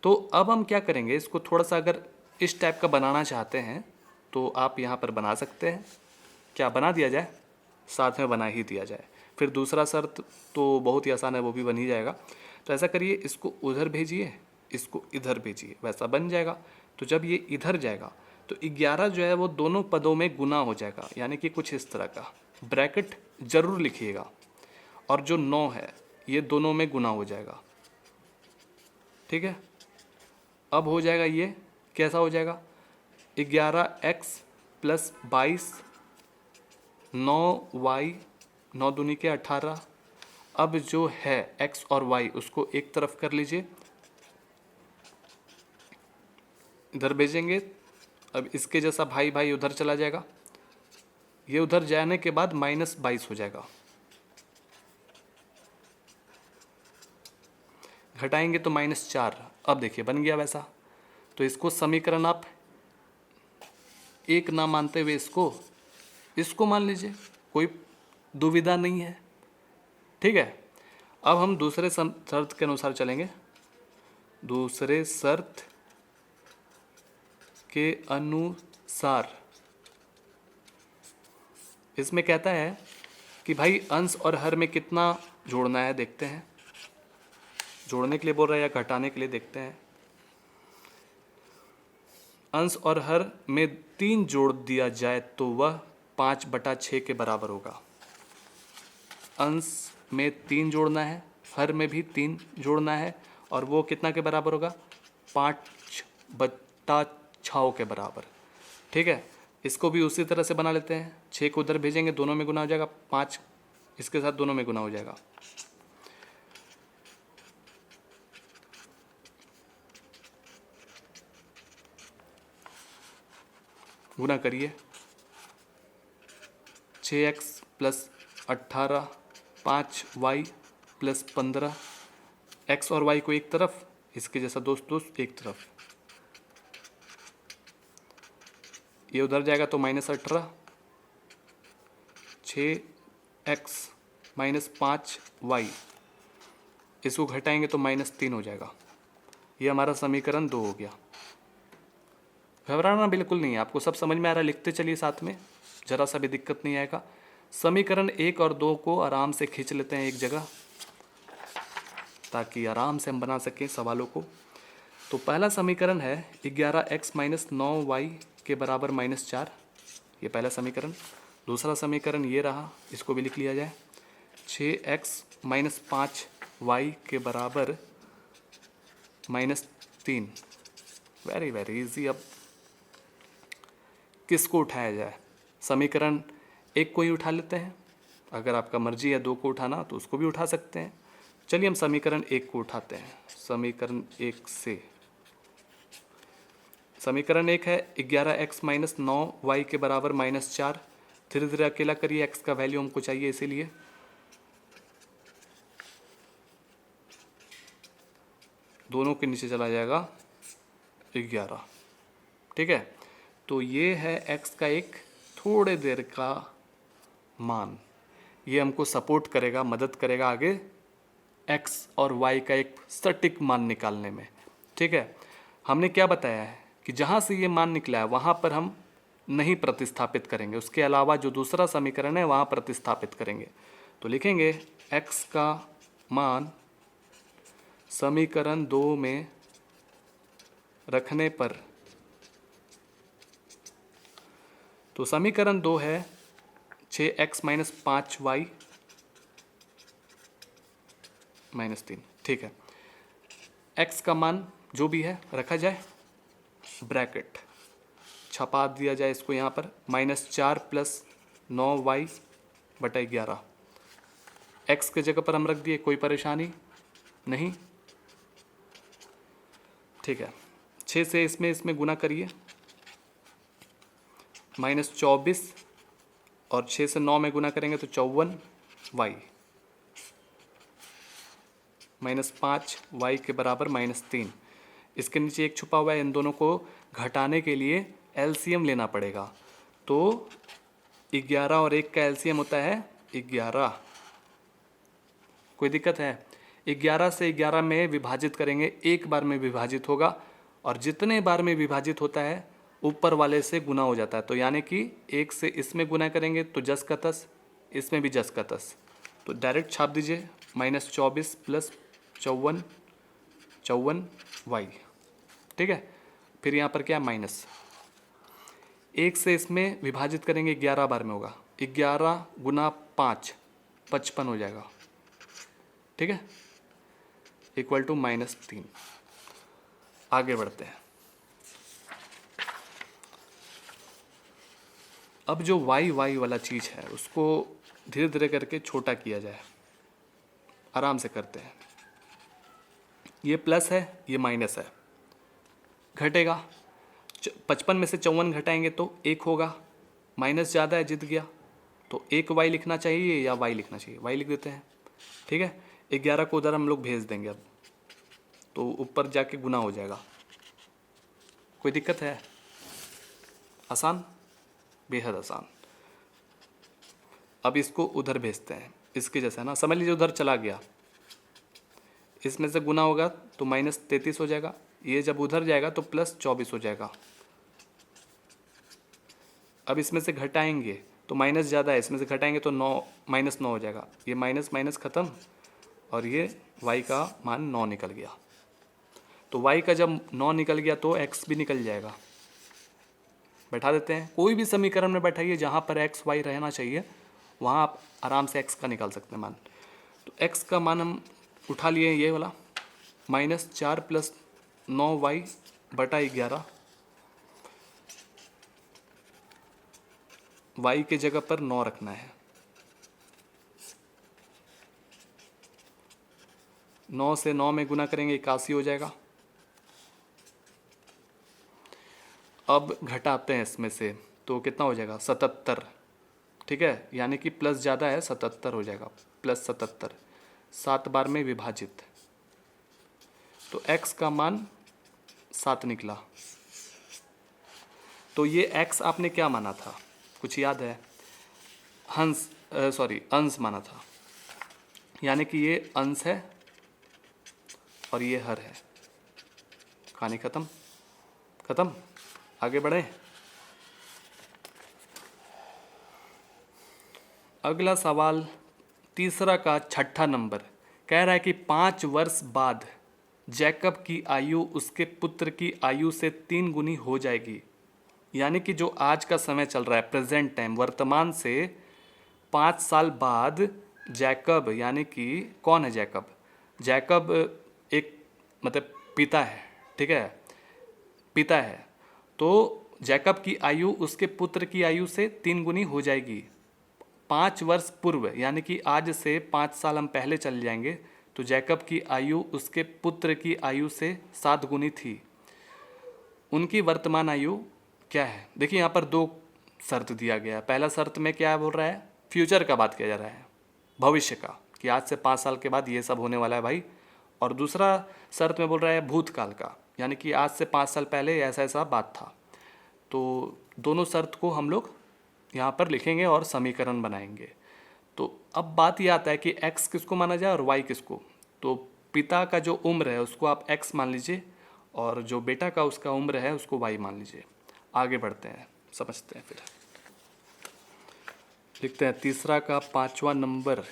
तो अब हम क्या करेंगे, इसको थोड़ा सा अगर इस टाइप का बनाना चाहते हैं तो आप यहाँ पर बना सकते हैं। क्या बना दिया जाए? साथ में बना ही दिया जाए। फिर दूसरा शर्त तो बहुत ही आसान है, वो भी बन ही जाएगा। तो ऐसा करिए, इसको उधर भेजिए, इसको इधर भेजिए, वैसा बन जाएगा। तो जब ये इधर जाएगा तो 11 जो है वो दोनों पदों में गुना हो जाएगा, यानी कि कुछ इस तरह का। ब्रैकेट जरूर लिखिएगा। और जो 9 है ये दोनों में गुना हो जाएगा। ठीक है, अब हो जाएगा ये कैसा हो जाएगा, 11x + 22 9y 9 दूनी के 18। अब जो है x और y उसको एक तरफ कर लीजिए, इधर भेजेंगे। अब इसके जैसा भाई भाई उधर चला जाएगा, ये उधर जाने के बाद -22 हो जाएगा। घटाएंगे तो -4। अब देखिए बन गया वैसा। तो इसको समीकरण आप एक ना मानते हुए इसको मान लीजिए, कोई दुविधा नहीं है। ठीक है, अब हम दूसरे शर्त के अनुसार चलेंगे। दूसरे शर्त के अनुसार इसमें कहता है कि भाई अंश और हर में कितना जोड़ना है, देखते हैं। जोड़ने के लिए बोल रहा है या घटाने के लिए, देखते हैं। अंश और हर में 3 जोड़ दिया जाए तो वह 5/6 के बराबर होगा। अंश में 3 जोड़ना है, हर में भी 3 जोड़ना है, और वो कितना के बराबर होगा, 5/6 के बराबर। ठीक है, इसको भी उसी तरह से बना लेते हैं। 6 को उधर भेजेंगे, दोनों में गुना हो जाएगा, 5 इसके साथ दोनों में गुना हो जाएगा। गुना करिए, 6x + 18 5y + 15, x और y को एक तरफ, इसके जैसा दोस्त एक तरफ, ये उधर जाएगा तो -18, 6x - 5y, इसको घटाएंगे तो -3 हो जाएगा। ये हमारा समीकरण 2 हो गया। घबराना बिल्कुल नहीं है, आपको सब समझ में आ रहा है, लिखते चलिए साथ में, जरा सा भी दिक्कत नहीं आएगा। समीकरण 1 और 2 को आराम से खींच लेते हैं एक जगह, ताकि आराम से हम बना सकें सवालों को। तो पहला समीकरण है 11x - 9y के बराबर -4, ये पहला समीकरण। दूसरा समीकरण ये रहा, इसको भी लिख लिया जाए, 6x - 5y के बराबर -3। Very very easy. अब किसको उठाया जाए? समीकरण 1 को ही उठा लेते हैं, अगर आपका मर्जी है 2 को उठाना तो उसको भी उठा सकते हैं। चलिए हम समीकरण 1 को उठाते हैं। समीकरण 1 से, समीकरण 1 है 11x - 9y के बराबर -4। धीरे धीरे अकेला करिए, x का वैल्यू हमको चाहिए, इसीलिए दोनों के नीचे चला जाएगा 11। ठीक है, तो ये है x का एक थोड़े देर का मान। ये हमको सपोर्ट करेगा, मदद करेगा आगे x और y का एक सटीक मान निकालने में। ठीक है, हमने क्या बताया है कि जहाँ से ये मान निकला है वहाँ पर हम नहीं प्रतिस्थापित करेंगे, उसके अलावा जो दूसरा समीकरण है वहाँ प्रतिस्थापित करेंगे। तो लिखेंगे x का मान समीकरण 2 में रखने पर, तो समीकरण 2 है 6x - 5y -3। ठीक है, x का मान जो भी है रखा जाए, ब्रैकेट छपा दिया जाए इसको यहाँ पर, -4 + 9y/11। x के जगह पर हम रख दिए, कोई परेशानी नहीं। ठीक है, 6 से इसमें गुना करिए, -24, और 6 से 9 में गुना करेंगे तो 54, वाई, -5 वाई के बराबर -3। इसके नीचे एक छुपा हुआ है, इन दोनों को घटाने के लिए एलसीएम लेना पड़ेगा। तो 11 और 1 का एलसीएम होता है 11। कोई दिक्कत है? 11 से 11 में विभाजित करेंगे, एक बार में विभाजित होगा, और जितने बार में विभाजित होता है ऊपर वाले से गुना हो जाता है। तो यानी कि 1 से इसमें गुना करेंगे तो जस का तस, इसमें भी जस का तस। तो डायरेक्ट छाप दीजिए, -24 + 54, 54 वाई। ठीक है, फिर यहाँ पर क्या माइनस, 1 से इसमें विभाजित करेंगे 11 बार में होगा, 11 गुना 5 55 हो जाएगा। ठीक है, इक्वल टू -3। आगे बढ़ते हैं। अब जो वाई वाई वाला चीज़ है उसको धीरे धीरे करके छोटा किया जाए, आराम से करते हैं। ये प्लस है, ये माइनस है, घटेगा। 55 में से 54 घटाएंगे तो 1 होगा, माइनस ज़्यादा है, जीत गया। तो 1 वाई लिखना चाहिए या वाई लिखना चाहिए? वाई लिख देते हैं। ठीक है, 11 को उधर हम लोग भेज देंगे अब, तो ऊपर जाके गुना हो जाएगा। कोई दिक्कत है? आसान, बेहद आसान। अब इसको उधर भेजते हैं, इसके जैसा है ना, समझ लीजिए उधर चला गया, इसमें से गुना होगा तो -33 हो जाएगा, ये जब उधर जाएगा तो +24 हो जाएगा। अब इसमें से घटाएंगे तो माइनस ज़्यादा है, इसमें से घटाएंगे तो -9 हो जाएगा, ये माइनस माइनस ख़त्म, और ये y का मान 9 निकल गया। तो y का जब 9 निकल गया तो x भी निकल जाएगा। बैठा देते हैं, कोई भी समीकरण में बैठाइए जहाँ पर x y रहना चाहिए वहाँ आप आराम से x का निकाल सकते हैं मान। तो x का मान हम उठा लिए, ये वाला -4 + 9y बटा 11, y के जगह पर 9 रखना है। 9 से 9 में गुना करेंगे 81 हो जाएगा। अब घटाते हैं इसमें से तो कितना हो जाएगा? 77। ठीक है, यानी कि प्लस ज़्यादा है, 77 हो जाएगा, +77, 7 बार में विभाजित। तो x का मान 7 निकला। तो ये x आपने क्या माना था, कुछ याद है? अंश माना था, यानी कि ये अंश है और ये हर है। कहानी खत्म। खत्म, आगे बढ़े। अगला सवाल, तीसरा का 6ठा नंबर, कह रहा है कि 5 वर्ष बाद जैकब की आयु उसके पुत्र की आयु से 3 गुनी हो जाएगी। यानी कि जो आज का समय चल रहा है, प्रेजेंट टाइम, वर्तमान से 5 साल बाद जैकब, यानी कि कौन है जैकब? जैकब एक मतलब पिता है, ठीक है, पिता है। तो जैकब की आयु उसके पुत्र की आयु से 3 गुनी हो जाएगी 5 वर्ष पूर्व, यानी कि आज से 5 साल हम पहले चल जाएंगे तो जैकब की आयु उसके पुत्र की आयु से 7 गुनी थी। उनकी वर्तमान आयु क्या है? देखिए यहाँ पर 2 शर्त दिया गया है। पहला शर्त में क्या बोल रहा है? फ्यूचर का बात किया जा रहा है, भविष्य का, कि आज से 5 साल के बाद ये सब होने वाला है भाई। और दूसरा शर्त में बोल रहा है भूतकाल का, यानी कि आज से 5 साल पहले ऐसा ऐसा बात था। तो दोनों शर्त को हम लोग यहाँ पर लिखेंगे और समीकरण बनाएंगे। तो अब बात यह आता है कि x किसको माना जाए और y किसको। तो पिता का जो उम्र है उसको आप x मान लीजिए और जो बेटा का उसका उम्र है उसको y मान लीजिए। आगे बढ़ते हैं, समझते हैं। फिर लिखते हैं तीसरा का 5वां नंबर।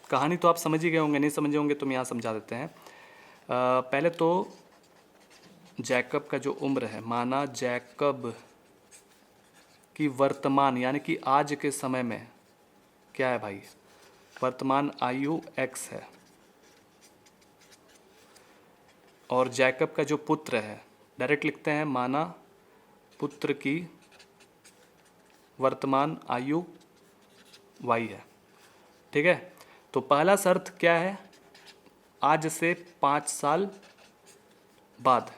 कहानी तो आप समझ ही गए होंगे, नहीं समझे होंगे तो हम यहाँ समझा देते हैं। पहले तो जैकब का जो उम्र है, माना जैकब की वर्तमान यानी कि आज के समय में क्या है भाई? वर्तमान आयु x है। और जैकब का जो पुत्र है, डायरेक्ट लिखते हैं, माना पुत्र की वर्तमान आयु y है। ठीक है, तो पहला शर्त क्या है? आज से 5 साल बाद।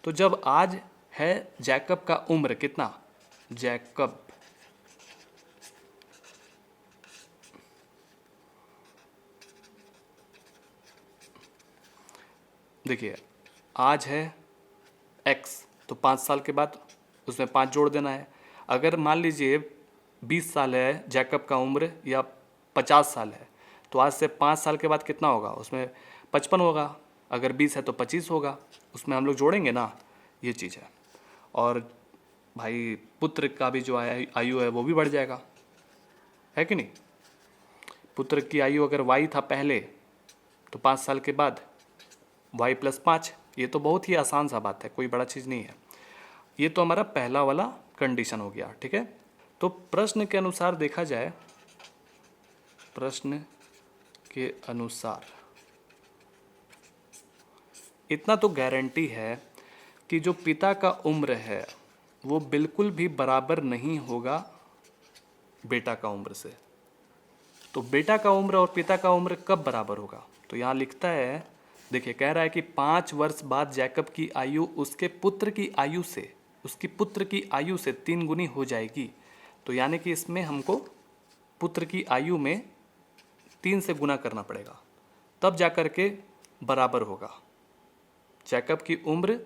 तो जब आज है जैकब का उम्र कितना? जैकब देखिए आज है x, तो 5 साल के बाद उसमें 5 जोड़ देना है। अगर मान लीजिए 20 साल है जैकब का उम्र या 50 साल है, तो आज से 5 साल के बाद कितना होगा, उसमें 55 होगा। अगर 20 है तो 25 होगा, उसमें हम लोग जोड़ेंगे ना, ये चीज़ है। और भाई पुत्र का भी जो आयु है वो भी बढ़ जाएगा, है कि नहीं। पुत्र की आयु अगर y था पहले, तो 5 साल के बाद y+5। ये तो बहुत ही आसान सा बात है, कोई बड़ा चीज़ नहीं है। ये तो हमारा पहला वाला कंडीशन हो गया, ठीक है। तो प्रश्न के अनुसार देखा जाए, प्रश्न के अनुसार इतना तो गारंटी है कि जो पिता का उम्र है वो बिल्कुल भी बराबर नहीं होगा बेटा का उम्र से। तो बेटा का उम्र और पिता का उम्र कब बराबर होगा, तो यहाँ लिखता है, देखिए कह रहा है कि 5 वर्ष बाद जैकब की आयु उसके पुत्र की आयु से, उसकी पुत्र की आयु से 3 गुनी हो जाएगी। तो यानी कि इसमें हमको पुत्र की आयु में 3 से गुना करना पड़ेगा, तब जा कर के बराबर होगा। जैकब की उम्र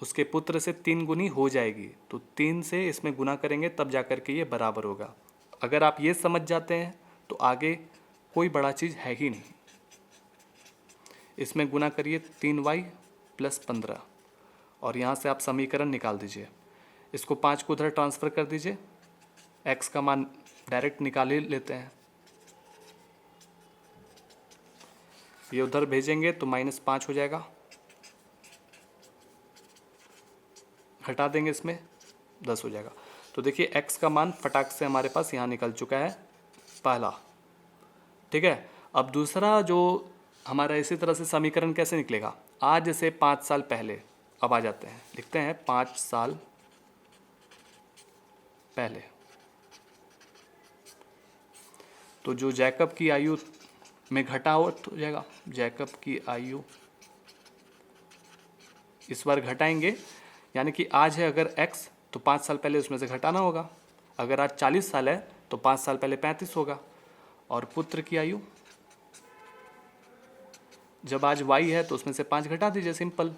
उसके पुत्र से 3 गुनी हो जाएगी, तो 3 से इसमें गुना करेंगे तब जा कर के ये बराबर होगा। अगर आप ये समझ जाते हैं तो आगे कोई बड़ा चीज़ है ही नहीं। इसमें गुना करिए 3y+15 और यहाँ से आप समीकरण निकाल दीजिए। इसको 5 को उधर ट्रांसफ़र कर दीजिए, x का मान डायरेक्ट निकाल ही लेते हैं। ये उधर भेजेंगे तो -5 हो जाएगा, घटा देंगे इसमें 10 हो जाएगा। तो देखिए x का मान फटाक से हमारे पास यहाँ निकल चुका है, पहला, ठीक है। अब दूसरा जो हमारा इसी तरह से समीकरण कैसे निकलेगा, आज से 5 साल पहले, अब आ जाते हैं, लिखते हैं 5 साल पहले। तो जो जैकब की आयु में घटावट हो जाएगा, जैकब की आयु इस बार घटाएंगे, यानी कि आज है अगर x तो 5 साल पहले उसमें से घटाना होगा। अगर आज 40 साल है तो 5 साल पहले 35 होगा। और पुत्र की आयु जब आज y है तो उसमें से 5 घटा दीजिए, सिंपल।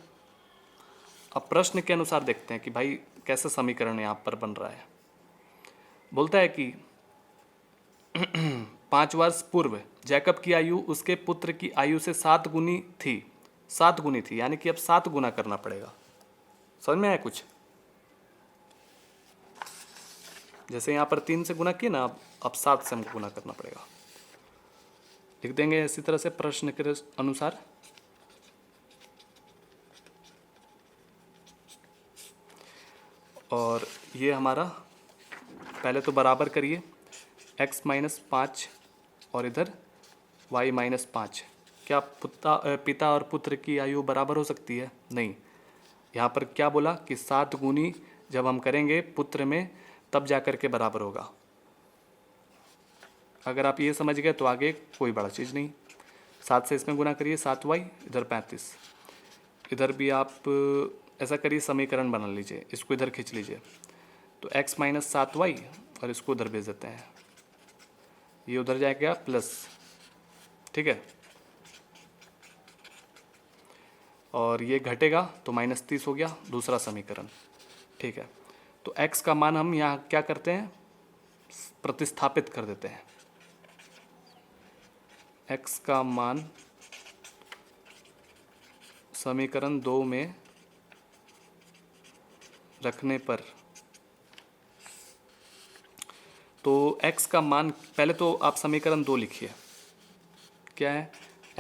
अब प्रश्न के अनुसार देखते हैं कि भाई कैसा समीकरण यहाँ पर बन रहा है। बोलता है कि 5 वर्ष पूर्व जैकब की आयु उसके पुत्र की आयु से 7 गुनी थी, 7 गुनी थी, यानी कि अब 7 गुना करना पड़ेगा। समझ में आया कुछ? जैसे यहाँ पर 3 से गुना किया ना, अब 7 से हमको गुना करना पड़ेगा। लिख देंगे इसी तरह से प्रश्न के अनुसार। और ये हमारा पहले तो बराबर करिए, x-5 और इधर y-5। क्या पिता और पुत्र की आयु बराबर हो सकती है? नहीं। यहाँ पर क्या बोला कि 7 गुनी जब हम करेंगे पुत्र में तब जा कर के बराबर होगा। अगर आप ये समझ गए तो आगे कोई बड़ा चीज़ नहीं। 7 से इसमें गुना करिए, 7y, इधर 35। इधर भी आप ऐसा करिए, समीकरण बना लीजिए, इसको इधर खींच लीजिए। तो x-7y और इसको उधर भेज देते हैं, ये उधर जाएगा प्लस, ठीक है। और ये घटेगा तो -30 हो गया, दूसरा समीकरण, ठीक है। तो x का मान हम यहाँ क्या करते हैं, प्रतिस्थापित कर देते हैं। x का मान समीकरण 2 में रखने पर, तो x का मान पहले तो आप समीकरण 2 लिखिए, क्या है,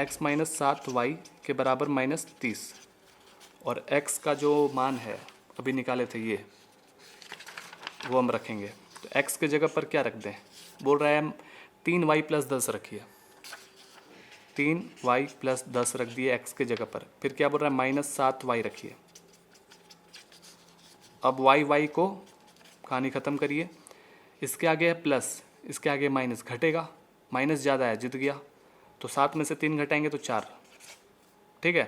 x-7y के बराबर -30। और x का जो मान है अभी निकाले थे ये, वो हम रखेंगे। तो x के जगह पर क्या रख दें, बोल रहा है 3y+10 रखिए, 3y+10 रख दिए x के जगह पर। फिर क्या बोल रहा है, -7y रखिए। अब y को कहानी ख़त्म करिए, इसके आगे है प्लस, इसके आगे माइनस, घटेगा, माइनस ज़्यादा है, जीत गया। तो 7 में से 3 घटाएंगे तो 4, ठीक है।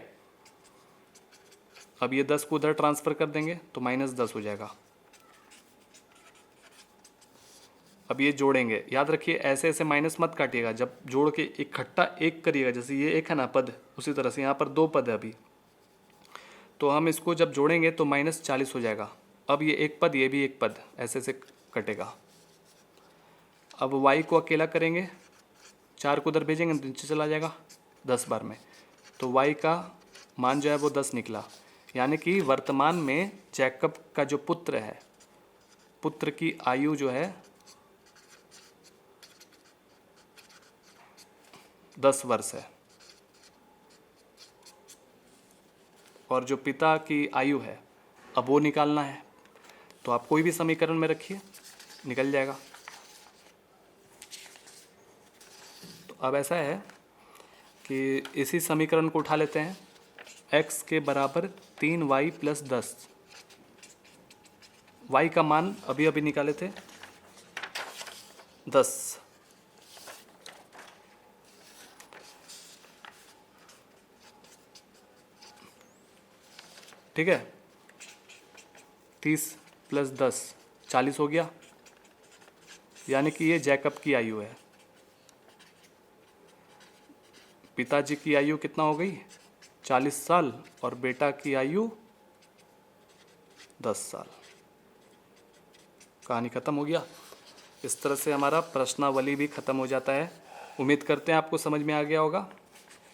अब ये 10 को उधर ट्रांसफ़र कर देंगे तो -10 हो जाएगा। अब ये जोड़ेंगे, याद रखिए ऐसे ऐसे माइनस मत काटिएगा, जब जोड़ के इकट्ठा एक करिएगा, जैसे ये एक है ना पद, उसी तरह से यहाँ पर 2 पद है अभी, तो हम इसको जब जोड़ेंगे तो -40 हो जाएगा। अब ये एक पद, ये भी एक पद, ऐसे ऐसे कटेगा। अब y को अकेला करेंगे, 4 को उधर भेजेंगे नीचे चला जाएगा 10 बार में, तो y का मान जो है वो 10 निकला। यानी कि वर्तमान में जैकब का जो पुत्र है, पुत्र की आयु जो है 10 वर्ष है, और जो पिता की आयु है अब वो निकालना है। तो आप कोई भी समीकरण में रखिए, निकल जाएगा। तो अब ऐसा है कि इसी समीकरण को उठा लेते हैं, x के बराबर 3y + 10, y का मान अभी अभी निकाले थे 10, ठीक है। 30 + 10 40 हो गया, यानी कि ये जैकब की आयु है। पिताजी की आयु कितना हो गई 40 साल, और बेटा की आयु 10 साल। कहानी ख़त्म हो गया। इस तरह से हमारा प्रश्नावली भी ख़त्म हो जाता है। उम्मीद करते हैं आपको समझ में आ गया होगा।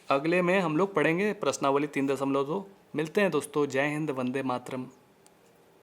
अगले में हम लोग पढ़ेंगे प्रश्नावली 3.2। मिलते हैं दोस्तों। जय हिंद, वंदे मातरम।